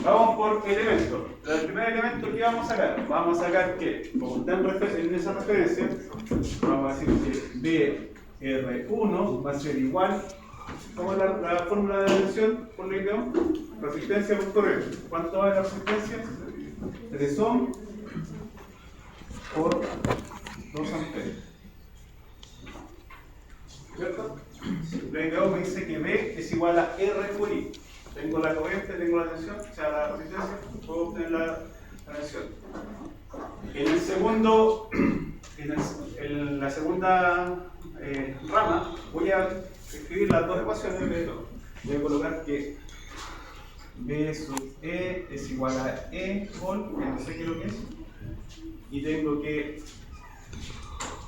Vamos por elemento. El primer elemento que vamos a sacar, que, como está en esa referencia, vamos a decir que BR1 va a ser igual, como es la fórmula de la tensión por ley de Ohm, resistencia por corriente. ¿Cuánto va la resistencia? 3 ohm por 2 amperios. ¿Cierto? Ley de Ohm me dice que B es igual a R por I. Tengo la corriente, tengo la tensión, o sea, la resistencia, puedo obtener la tensión. En el segundo, en la segunda rama, voy a escribir las dos ecuaciones de B2. Voy a colocar que B sub E es igual a E por, que no sé qué es lo que es, y tengo que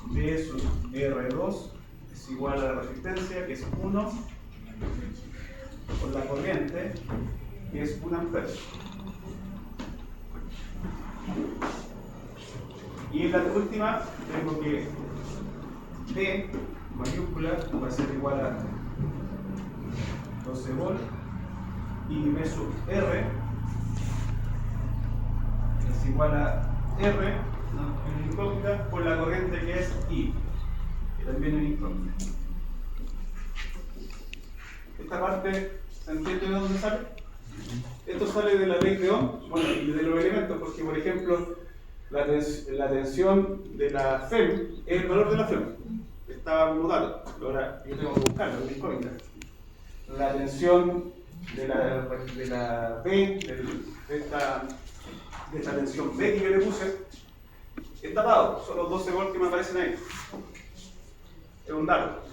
B sub R2 es igual a la resistencia, que es 1, por la corriente, que es 1 amperio. Y en la última tengo que D mayúscula va a ser igual a 12 volt y B sub R es igual a R en incógnita por la corriente que es I, que también es incógnita. Esta parte, ¿se entiende de dónde sale? Esto sale de la ley de Ohm, bueno, y de los elementos, porque por ejemplo, la tensión de la FEM es el valor de la FEM. Estaba como dato, ahora yo tengo que buscarlo, es incógnita. La tensión de la B, de esta tensión B que yo le puse, está dado, son los 12 volts que me aparecen ahí. Es un dato.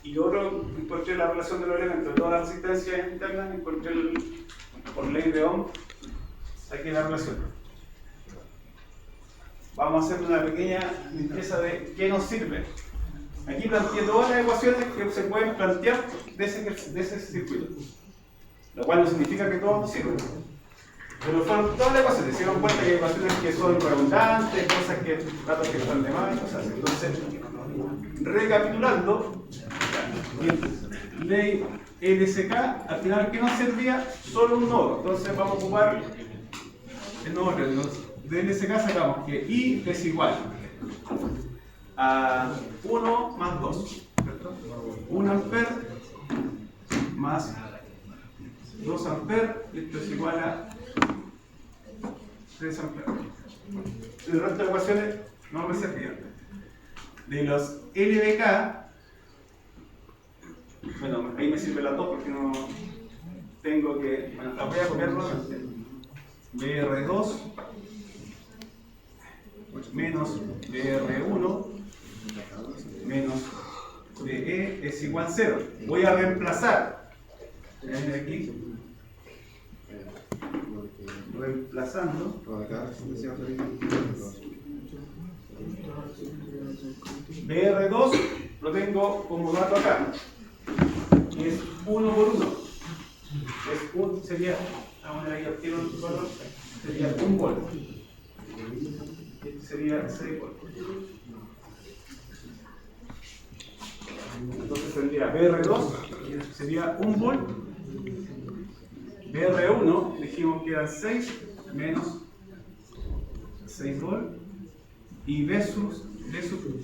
Y lo otro, encontré la relación de los elementos, de todas las resistencias internas, encontré por ley de Ohm, saqué la relación. Vamos a hacer una pequeña limpieza de qué nos sirve. Aquí planteé todas las ecuaciones que se pueden plantear de ese circuito, lo cual no significa que todos nos sirven. Pero fueron todas las ecuaciones, se dieron cuenta que hay ecuaciones que son redundantes, datos que están de más, cosas así. Entonces, recapitulando, ley LSK, al final, ¿qué nos servía? Solo un nodo. Entonces vamos a ocupar el nodo de LSK, sacamos que I es igual a 1 más 2, ¿cierto? 1 amper más 2 amper, esto es igual a 3 amper. El resto de ecuaciones no me servían. De los LDK, bueno, ahí me sirven las dos porque no tengo que, bueno, las voy a copiar nuevamente. BR2 menos BR1 menos BE es igual a 0. Voy a reemplazar. Aquí. Reemplazando. BR2 lo tengo como dato acá. Y es 1 por 1. Sería, vamos a ver ahí al tiro el valor, sería 1 volt. Este sería 6 volt. Entonces tendría BR2 sería 1 volt. BR1 dijimos que eran 6 menos 6 volt. Y B sub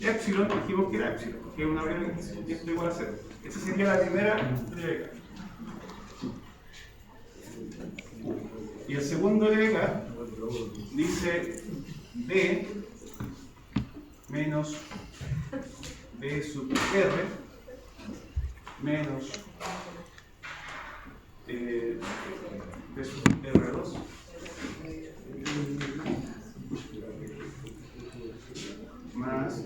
epsilon dijimos que era epsilon, que es una variable que es igual a 0. Esa sería la primera LDK. Y el segundo LDK dice D menos B sub R menos B sub R2 más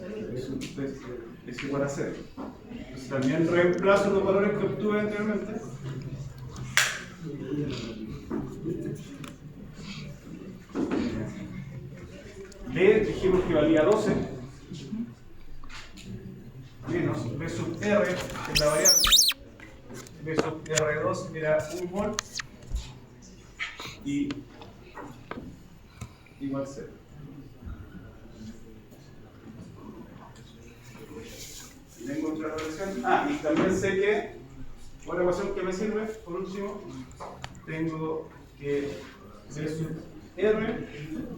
es igual a 0. Entonces también reemplazo los valores que obtuve anteriormente. B dijimos que valía 12 menos B sub R, que es la variable. B sub R2 era 1 volt y igual 0. Tengo otra relación. Y también sé que otra ecuación que me sirve, por último, tengo que B sub R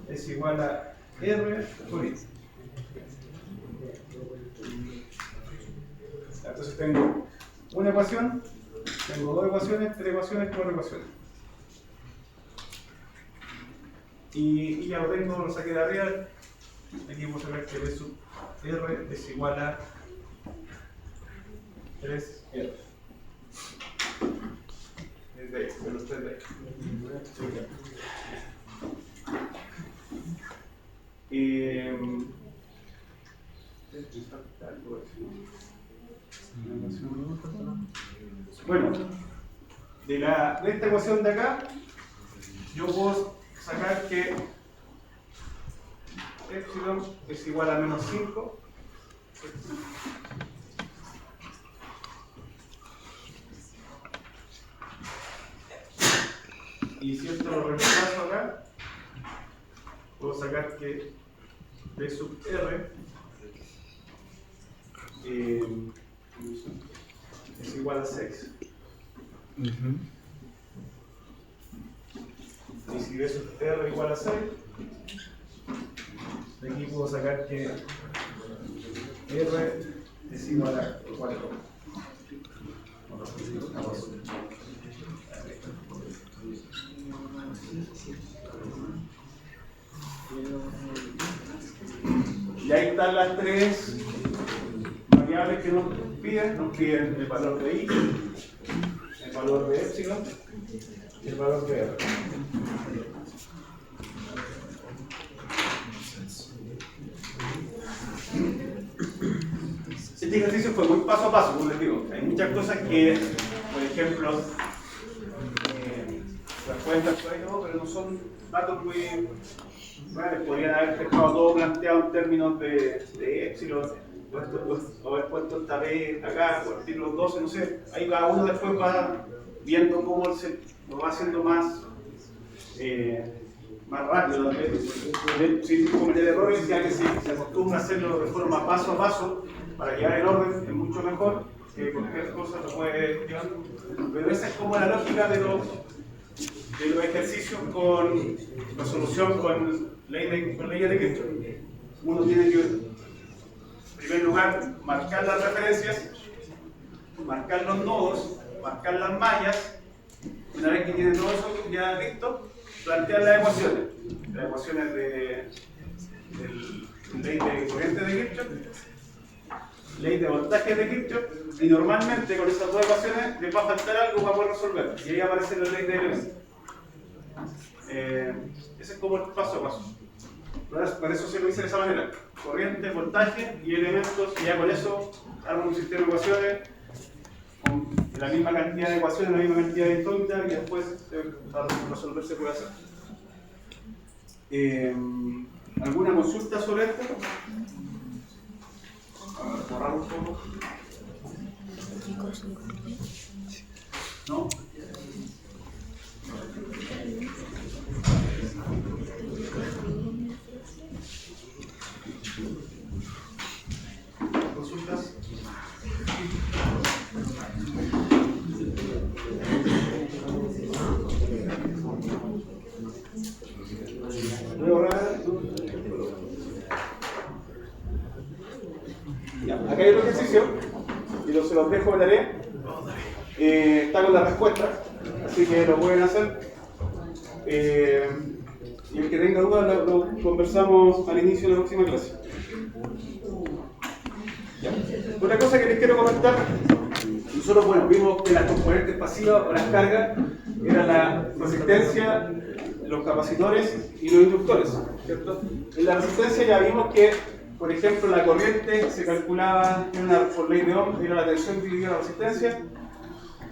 es igual a R por I. Entonces tengo una ecuación, tengo dos ecuaciones, tres ecuaciones, cuatro ecuaciones. Y ya lo tengo, lo saqué de arriba. Aquí vamos a ver que B sub R es igual a 3R. Desde ahí, de los 3 de ahí. Bueno, de esta ecuación de acá, yo puedo sacar que epsilon es igual a menos 5. Y si esto lo reemplazo acá, puedo sacar que P sub R es igual a 6. Y si B sub R igual a 6, de aquí puedo sacar que R es igual a 4. Y ahí están las tres variables que nos piden el valor de I, el valor de epsilon y el valor de R. Este ejercicio fue muy paso a paso, como les digo. Hay muchas cosas que, por ejemplo, las cuentas por ahí no, pero no son datos muy reales. Podrían haber dejado todo planteado en términos de epsilon, o haber puesto esta B acá, partir los 12, no sé. Ahí cada uno después va viendo cómo se lo va haciendo más rápido, sin cometer errores, ya que si se acostumbra a hacerlo de forma paso a paso, para llevar el orden es mucho mejor que cualquier cosa lo puede llevar. Pero esa es como la lógica de los ejercicios con resolución con leyes de Kirchhoff. Uno tiene que, en primer lugar, marcar las referencias, marcar los nodos, marcar las mallas. Una vez que tiene todo eso ya listo, plantear las ecuaciones de ley de corriente de Kirchhoff, ley de voltaje de Kirchhoff, y normalmente con esas dos ecuaciones les va a faltar algo para poder resolver, y ahí aparece la ley de elementos. Ese es como el paso a paso. Por eso se lo hice de esa manera: corriente, voltaje y elementos, y ya con eso armo un sistema de ecuaciones con la misma cantidad de ecuaciones, la misma cantidad de incógnitas, y después para resolver se puede hacer. ¿Alguna consulta sobre esto? Borrar un poco. ¿No? ¿Consultas? Voy a borrar. Ya, acá hay otro ejercicio y se los dejo en la tarea. Está con la respuesta, así que lo pueden hacer. Y el que tenga dudas lo conversamos al inicio de la próxima clase. Ya. Otra cosa que les quiero comentar: nosotros vimos que las componentes pasivas o las cargas eran la resistencia, los capacitores y los inductores, ¿cierto? En la resistencia ya vimos que, por ejemplo, la corriente se calculaba por ley de Ohm, era la tensión dividida la resistencia.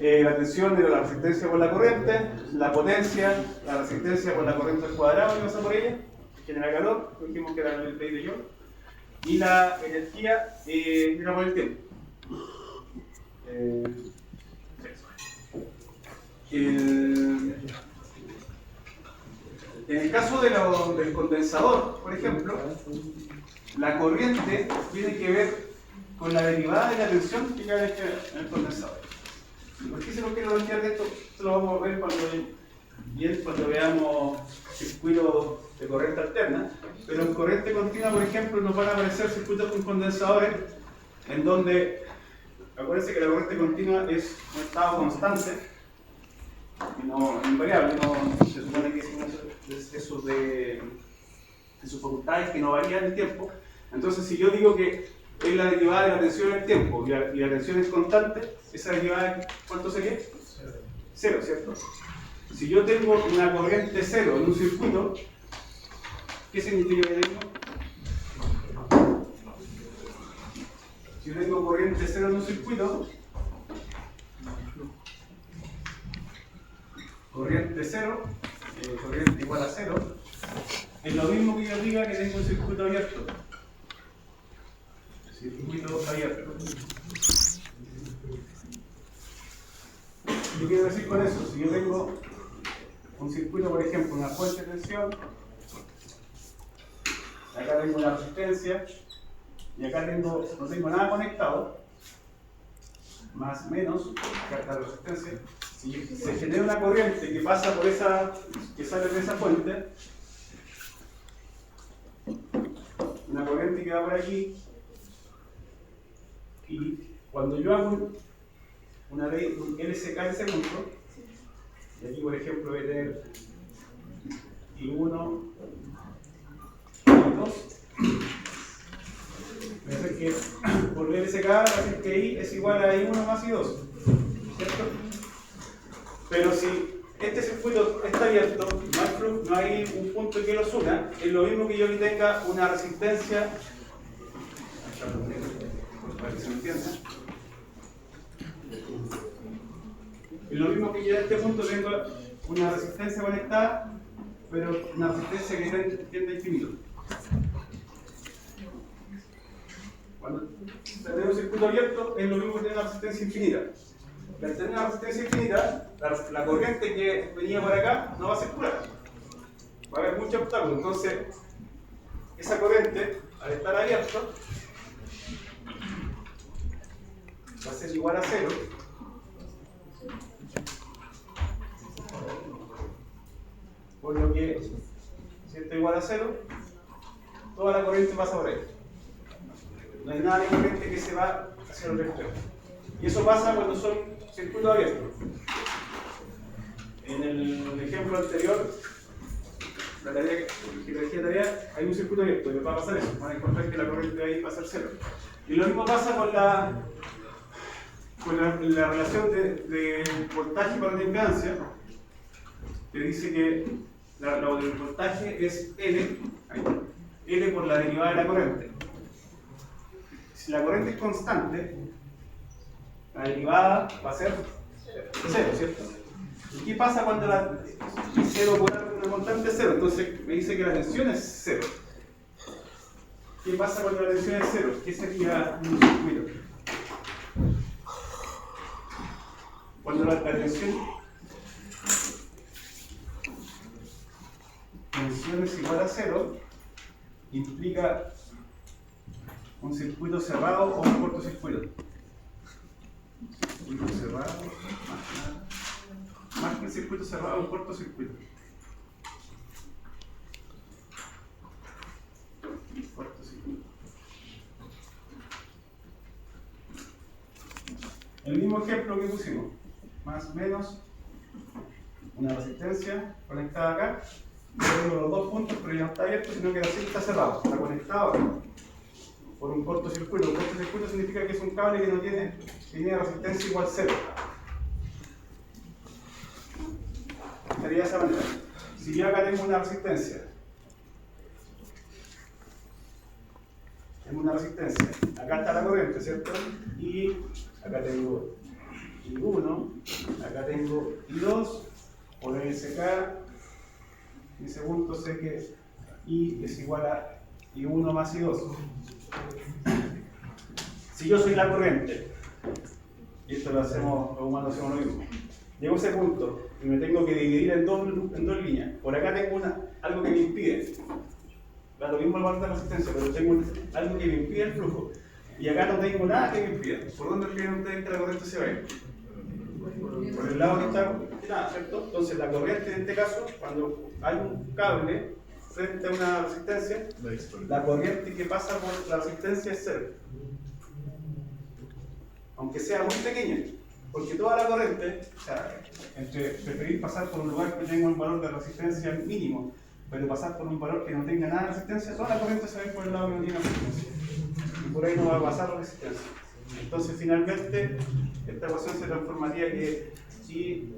La tensión era la resistencia por la corriente, la potencia, la resistencia por la corriente al cuadrado que pasa por ella, que genera calor, dijimos que era la ley de Young, y la energía era por el tiempo. En el caso del condensador, por ejemplo, la corriente tiene que ver con la derivada de la tensión que cae en el condensador. ¿Por qué se nos quiere plantear esto? Esto lo vamos a ver cuando veamos circuitos de corriente alterna. Pero en corriente continua, por ejemplo, nos van a aparecer circuitos con condensadores en donde, acuérdense que la corriente continua es un estado constante y no invariable, no se supone que es eso de sus facultades que no varían en el tiempo. Entonces, si yo digo que es la derivada de la tensión en el tiempo y la tensión es constante, esa derivada, ¿cuánto sería? Cero, ¿cierto? Si yo tengo una corriente cero en un circuito, ¿qué significa que tengo? Si yo tengo corriente cero en un circuito, corriente cero, corriente igual a cero, es lo mismo que yo diga que tengo un circuito abierto. Circuito abierto. ¿Qué quiero decir con eso? Si yo tengo un circuito, por ejemplo, una fuente de tensión acá tengo una resistencia, y acá no tengo nada conectado, más o menos, acá está la resistencia. Si se genera una corriente que pasa por esa, que sale de esa fuente, una corriente que va por aquí, y cuando yo hago una ley, un LSK en ese punto, y aquí por ejemplo voy a tener I1, I2, voy a hacer que por LSK va a decir que I es igual a I1 más I2, ¿cierto? Pero si este circuito está abierto, no hay un punto que los una, es lo mismo que yo aquí tenga una resistencia, para que se me entienda, es lo mismo que yo en este punto tengo una resistencia conectada, pero una resistencia que tiende a infinito. Cuando tenemos un circuito abierto, es lo mismo que tener una resistencia infinita. Al tener una resistencia infinita, la corriente que venía por acá no va a circular. Va a haber muchos obstáculos. Entonces, esa corriente, al estar abierto, va a ser igual a 0. Por lo que, si esto es igual a 0, toda la corriente pasa por ahí. No hay nada de corriente que se va hacia el extremo. Y eso pasa cuando son circuitos abiertos. En el ejemplo anterior, la tarea que te dije tarea, hay un circuito abierto y va a pasar eso. Van a encontrar que la corriente de ahí va a ser 0. Y lo mismo pasa con la relación de voltaje para la impedancia, que dice que el voltaje es L por la derivada de la corriente. Si la corriente es constante, la derivada va a ser 0, ¿cierto? ¿Y qué pasa cuando la 0 por una constante es 0? Entonces me dice que la tensión es 0. ¿Qué pasa cuando la tensión es 0? ¿Qué sería un circuito? Cuando la tensión es igual a 0, implica un circuito cerrado o un cortocircuito. Circuito cerrado, más que un circuito cerrado, un cortocircuito. Cortocircuito. El mismo ejemplo que pusimos, más o menos una resistencia conectada acá. Tengo los dos puntos, pero ya no está abierto, sino que así está cerrado, está conectado acá, por un cortocircuito. Un cortocircuito significa que es un cable que no tiene resistencia igual a 0. Sería de esa manera. Si yo acá tengo una resistencia, acá está la corriente, ¿cierto? Y acá tengo I1, acá tengo I2, por LSK. En ese punto sé que I es igual a I1 más I2. Si yo soy la corriente, y esto lo hacemos, los humanos hacemos lo mismo, llego a ese punto y me tengo que dividir en dos líneas. Por acá tengo algo que me impide. Da lo mismo el valor de resistencia, pero tengo algo que me impide el flujo. Y acá no tengo nada que me impida. ¿Por dónde creen ustedes que la corriente se va a ir? Por el lado que está, ¿cierto? Entonces la corriente en este caso, cuando hay un cable frente a una resistencia, la corriente que pasa por la resistencia es 0. Aunque sea muy pequeña, porque toda la corriente, o sea, entre preferir pasar por un lugar que tenga un valor de resistencia mínimo, pero pasar por un valor que no tenga nada de resistencia, toda la corriente se va a ir por el lado que no tiene resistencia. Y por ahí no va a pasar la resistencia. Entonces finalmente, esta ecuación se transformaría que I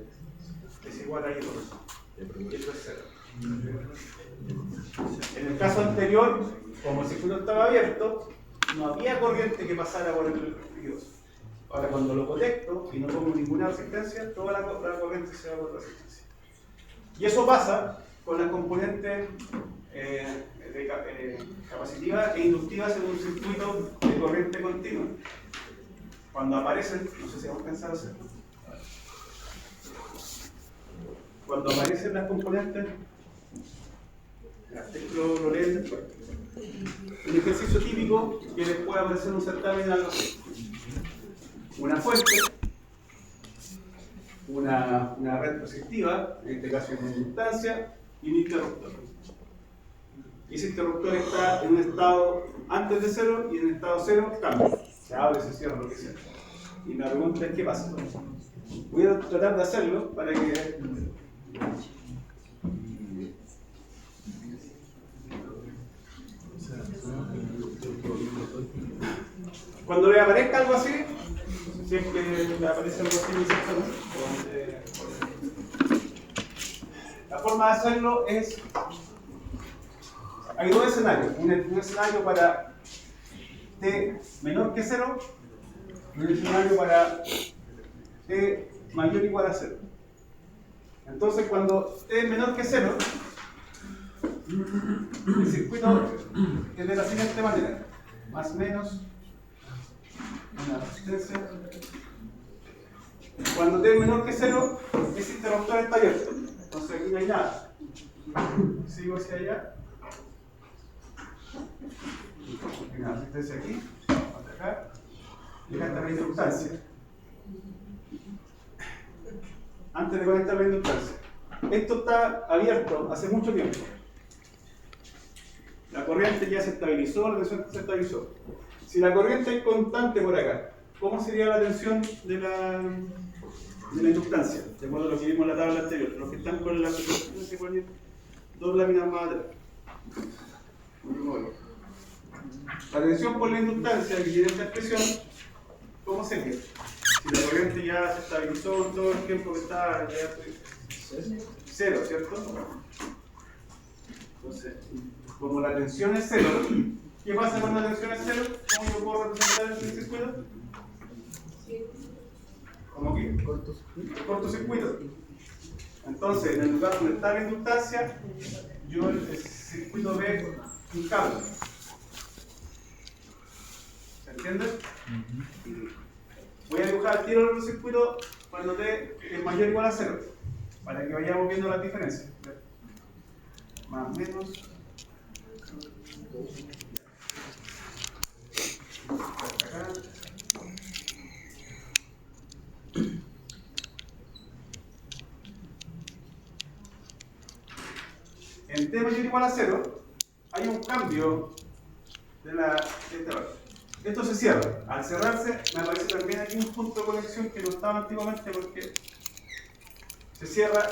es igual a I2. Y esto es 0. En el caso anterior, como el circuito estaba abierto, no había corriente que pasara por el I2. Ahora cuando lo conecto y no pongo ninguna resistencia, toda la corriente se va por resistencia. Y eso pasa con las componentes capacitivas e inductivas en un circuito de corriente continua. Cuando aparecen, no sé si hemos pensado hacerlo, cuando aparecen las componentes, lo leen después. Un ejercicio típico que les puede aparecer en un certamen algo así. Una fuente, una red positiva, en este caso una inductancia, y un interruptor. Y ese interruptor está en un estado antes de cero y en un estado cero cambia. Se abre, se cierra, lo que sea. Y la pregunta es: ¿qué pasa? Voy a tratar de hacerlo para que cuando le aparezca algo así, si es que le aparece algo así en el sector, la forma de hacerlo es: hay dos escenarios. Un escenario para t menor que 0 y un escenario para t mayor o igual a 0. Entonces, cuando t es menor que 0, el circuito es de la siguiente manera: más menos una resistencia. Cuando t es menor que 0, ese interruptor está abierto. Entonces aquí no hay nada. Sigo hacia allá. Hay una resistencia aquí, hasta acá. Y acá está la inductancia. Antes de conectar la inductancia. Esto está abierto hace mucho tiempo. La corriente ya se estabilizó, la tensión se estabilizó. Si la corriente es constante por acá, ¿cómo sería la tensión de la inductancia? De acuerdo a lo que vimos en la tabla anterior. Los que están con la resistencia se ponen dos láminas más atrás. La tensión por la inductancia, que tiene esta expresión, ¿cómo sería? Si la corriente ya se estabilizó en todo el tiempo que está cero, ¿cierto? Entonces, como la tensión es cero, ¿qué pasa cuando la tensión es cero? ¿Cómo yo puedo representar el circuito? ¿Cómo que? Cortocircuito. Entonces, en el lugar donde está la inductancia, yo el circuito ve un cable. ¿Se entiende? Voy a dibujar al tiro el circuito cuando t es mayor o igual a 0, para que vayamos viendo las diferencias. Más menos. Acá. En t mayor o igual a 0 hay un cambio de esta parte. Esto se cierra. Al cerrarse me aparece también aquí un punto de conexión que no estaba antiguamente porque se cierra.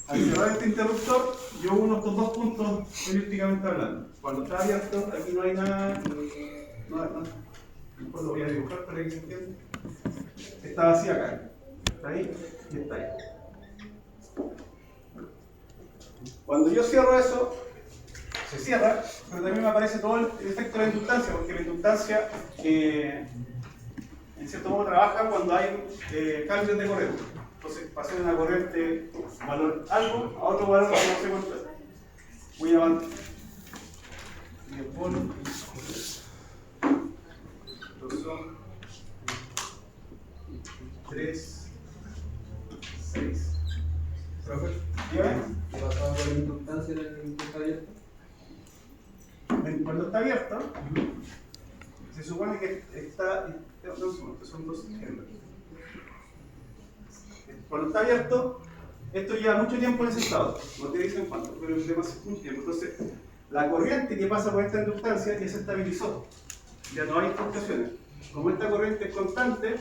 Al cerrar este interruptor, yo uno estos dos puntos elípticamente hablando. Cuando está abierto, aquí no hay nada. Después lo voy a dibujar para que se entienda. Está vacía acá. Está ahí y está ahí. Cuando yo cierro eso, se cierra, pero también me aparece todo el efecto de la inductancia, porque la inductancia en cierto modo trabaja cuando hay cambios de corriente. Entonces, pasé de una corriente valor algo a otro valor que no sé cuánto es. Voy a llevar 10 volts. Estos son 3, 6. ¿Qué pasaba con la inductancia en el que está abierto? Cuando está abierto, se supone que está. Son dos ejemplos. Cuando está abierto, esto lleva mucho tiempo en ese estado. No te dicen cuánto, pero es demasiado mucho tiempo. Entonces, la corriente que pasa por esta inductancia ya se estabilizó. Ya no hay fluctuaciones. Como esta corriente es constante,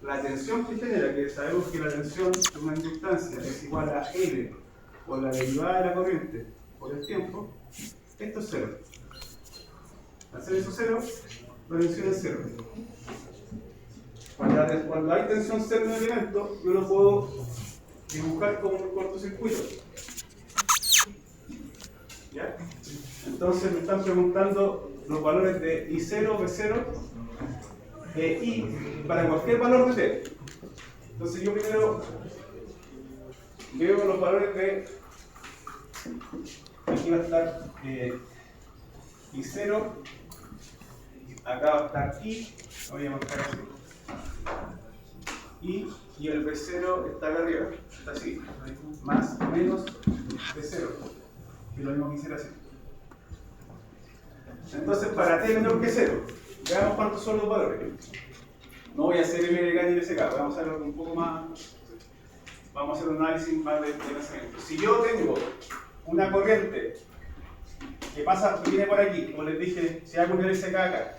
la tensión que genera, que sabemos que la tensión de una inductancia es igual a L por la derivada de la corriente por el tiempo, esto es cero. Al ser eso cero, la tensión es cero. Cuando hay tensión cero en un elemento, yo lo puedo dibujar como un cortocircuito. ¿Ya? Entonces me están preguntando los valores de I0, B0 e I para cualquier valor de T. Entonces yo primero veo los valores de... Aquí va a estar I0, acá va a estar I, lo voy a marcar así. Y el B0 está acá arriba, está así, más menos B0, que es lo mismo que quisiera hacer. Entonces, para t menor que 0, veamos cuántos son los valores. No voy a hacer MLK ni LSK, vamos a hacer algo un poco más. Vamos a hacer un análisis más de pensamiento. Si yo tengo una corriente que pasa, que viene por aquí, como les dije, si hago un LSK acá,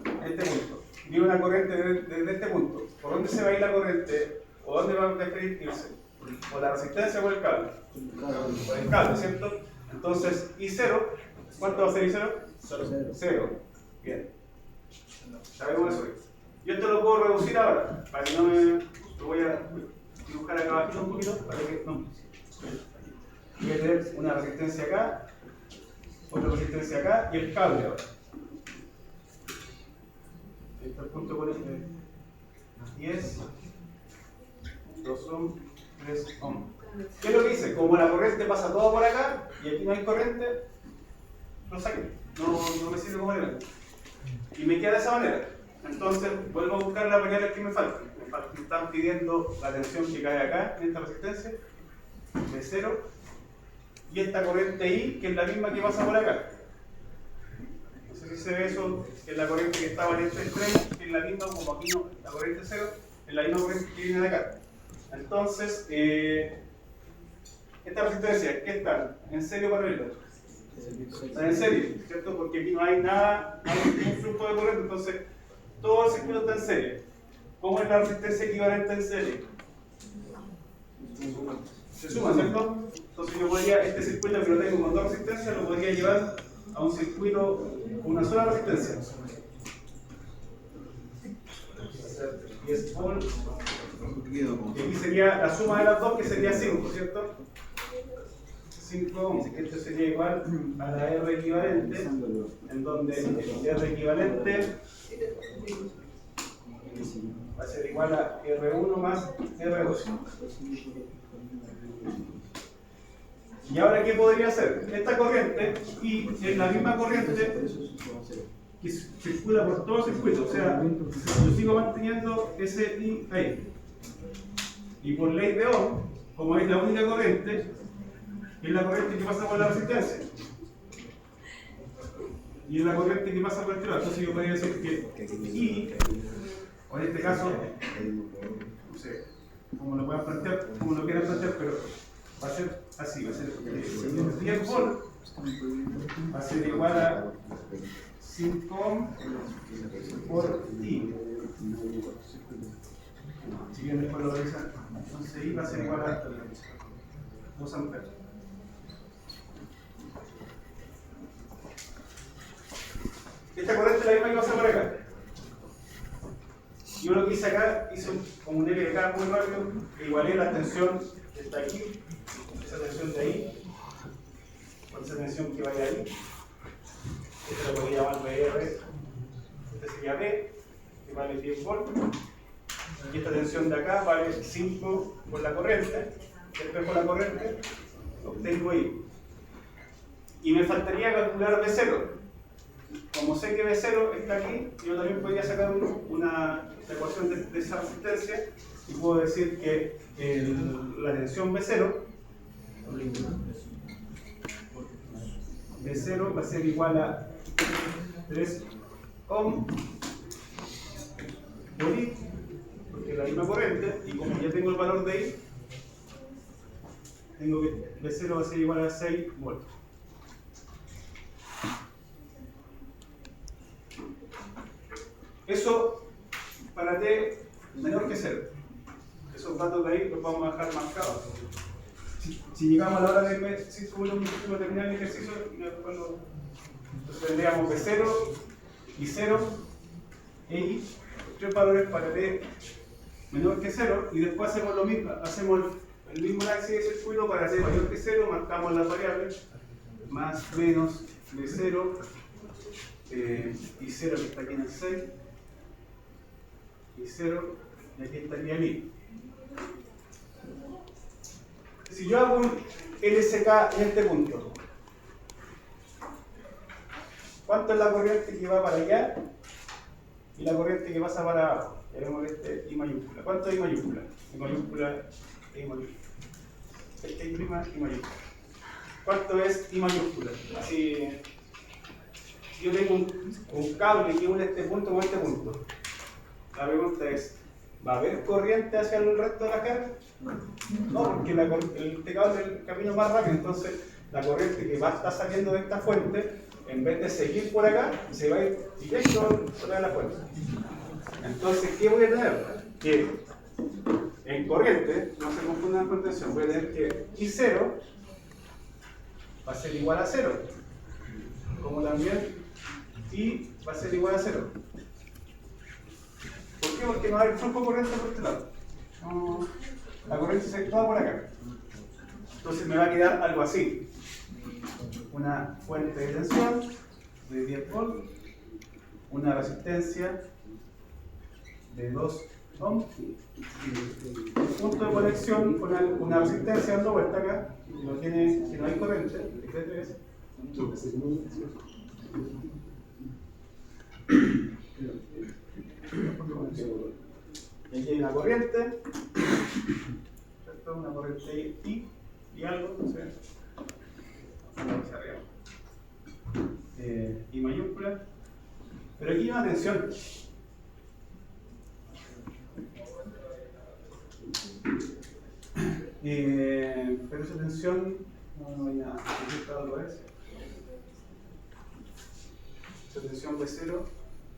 en este punto, viene una corriente desde este punto, ¿por dónde se va a ir la corriente? ¿O dónde va a preferir irse? ¿Por la resistencia o por el cable? Por el cable, ¿cierto? Entonces, I0, ¿cuánto va a ser I0? 0. Bien. Sabemos eso. Yo esto lo puedo reducir ahora, para que no me... Lo voy a dibujar acá abajo un poquito, para que no... Voy a tener una resistencia acá, otra resistencia acá, y el cable ahora. Este es el punto con este. 10, 2 ohm, 3 ohm. ¿Qué es lo que hice? Como la corriente pasa todo por acá, y aquí no hay corriente, lo saqué. No me sirve como elemento. Y me queda de esa manera. Entonces vuelvo a buscar las variables que me faltan. Me están pidiendo la tensión que cae acá en esta resistencia de 0 y esta corriente I, que es la misma que pasa por acá. No sé si se ve eso, que es la corriente que estaba en este extremo, que es la misma, como aquí no, la corriente 0, es la misma corriente que viene de acá. Entonces, esta resistencia, ¿qué están? ¿En serio para verla? Están en serie, ¿cierto? Porque aquí no hay nada, no hay un flujo de corriente, entonces todo el circuito está en serie. ¿Cómo es la resistencia equivalente en serie? Se suma, ¿cierto? Entonces yo podría, este circuito que lo tengo con dos resistencias, lo podría llevar a un circuito con una sola resistencia. 10 volts. Y aquí sería la suma de las dos, que sería 5, ¿cierto? 5 ohms. Esto sería igual a la R equivalente, en donde R equivalente va a ser igual a R1 más R2. ¿Y ahora qué podría hacer? Esta corriente, y es la misma corriente que circula por todo el circuito, o sea, yo sigo manteniendo ese I ahí. Y por ley de Ohm, como es la única corriente, es la corriente que pasa por la resistencia. Y es la corriente que pasa por este lado. Entonces yo podría decir que I, o en este caso, no sé cómo lo puedan plantear, como lo quieran plantear, pero va a ser así, va a ser 10 volts, va a ser igual a 5 ohm por I. Si bien después lo revisan, entonces I va a ser igual a 2 amperes. Esta corriente es la misma que pasa por acá. Yo lo que hice acá, hice como un LK muy rápido, que igualé la tensión que está aquí, esa tensión de ahí, con esa tensión que vaya ahí. Este lo podría llamar VR, este sería B, que vale 10 volts. Y esta tensión de acá vale 5 por la corriente, después por la corriente obtengo I. Y me faltaría calcular B0. Como sé que B0 está aquí, yo también podría sacar una ecuación de esa resistencia y puedo decir que la tensión B0 va a ser igual a 3 ohm por I, porque es la misma corriente, y como ya tengo el valor de I, tengo que B0 va a ser igual a 6 volts. Eso para T menor que 0. Esos datos de ahí los vamos a dejar marcados. Si llegamos a la hora de 5 minutos para terminar el ejercicio, tendríamos B0 y 0 e I, 3 valores para T menor que 0, y después hacemos lo mismo, hacemos el mismo análisis de circuito para T mayor que 0, marcamos las variables, más, menos, B0, y 0 que está aquí en el 6, y 0, y aquí estaría el I. Si yo hago un LSK en este punto, ¿cuánto es la corriente que va para allá y la corriente que pasa para abajo? Tenemos este I mayúscula. ¿Cuánto es I mayúscula? I mayúscula, I mayúscula. Este I prima, I mayúscula. ¿Cuánto es I mayúscula? Así, yo tengo un cable que une este punto con este punto. La pregunta es, ¿va a haber corriente hacia el resto de la carga? No, porque este cable es el camino más rápido, entonces la corriente que va a estar saliendo de esta fuente, en vez de seguir por acá, se va a ir directo sobre la fuente. Entonces, ¿qué voy a tener? Que en corriente, no se confundan con tensión, voy a tener que I0 va a ser igual a 0, como también I va a ser igual a 0. ¿Por qué? Porque no hay flujo corriente por este lado. No, la corriente se actúa por acá. Entonces me va a quedar algo así. Una fuente de tensión de 10 volts, una resistencia de 2 ohms, un punto de conexión con una resistencia dando vuelta acá, si no hay corriente, y aquí hay una corriente, ¿cierto? Una corriente I y algo, no sé, hacia arriba. I mayúscula, pero aquí hay una tensión. Pero esa tensión no hay nada, algo es. Esa tensión de 0,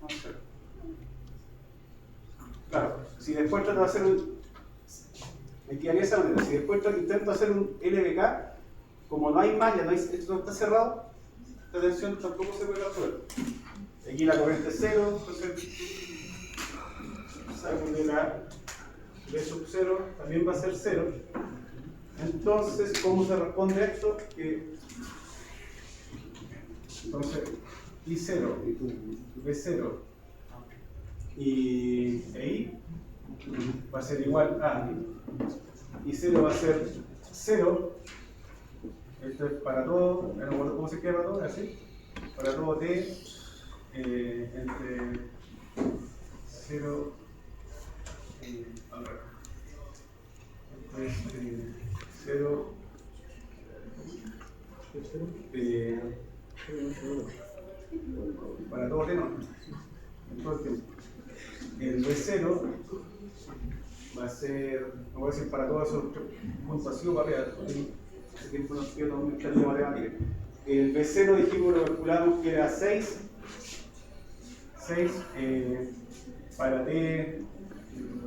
no 0. Claro, si después trato de hacer me quedaría de esa manera. Si después intento hacer un LBK, como no hay malla, esto no está cerrado, esta tensión tampoco se puede resolver. Aquí la corriente es 0, entonces sabemos que la B sub 0 también va a ser 0. Entonces, ¿cómo se responde a esto? Entonces, I0, B0 y I va a ser igual a I0 va a ser 0. Esto es para todo, no recuerdo cómo se queda para todo, así. Para todo T entre 0 y al revés. Esto es 0 para todo T no, en todo el tiempo. El B0 va a ser, no voy a decir para todos esos puntos así o para arriba, hace tiempo no estoy mucha línea matemática. El B0 dijimos, lo calculamos que era 6 para T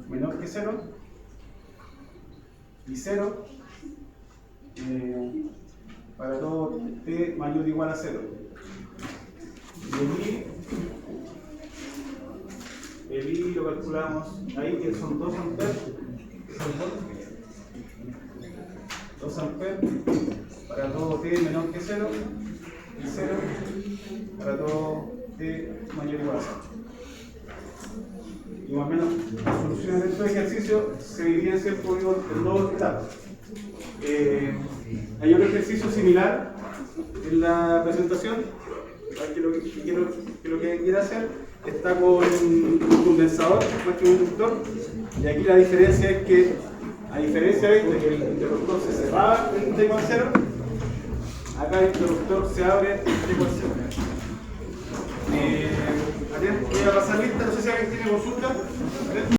menor que 0 y 0 para todo T mayor o igual a 0. Y el I lo calculamos ahí, que son 2 amperes, que son 2 amperes para todo T menor que 0 y 0 para todo T mayor o igual a 0. Y más o menos las soluciones de estos ejercicios se evidencian por en dos etapas. Hay otro ejercicio similar en la presentación, que lo que quiera hacer está con un condensador más que un inductor, y aquí la diferencia es que, a diferencia de que el interruptor se cerraba en T igual 0, acá el interruptor se abre en T igual 0. Voy a pasar lista, no sé si alguien tiene consulta.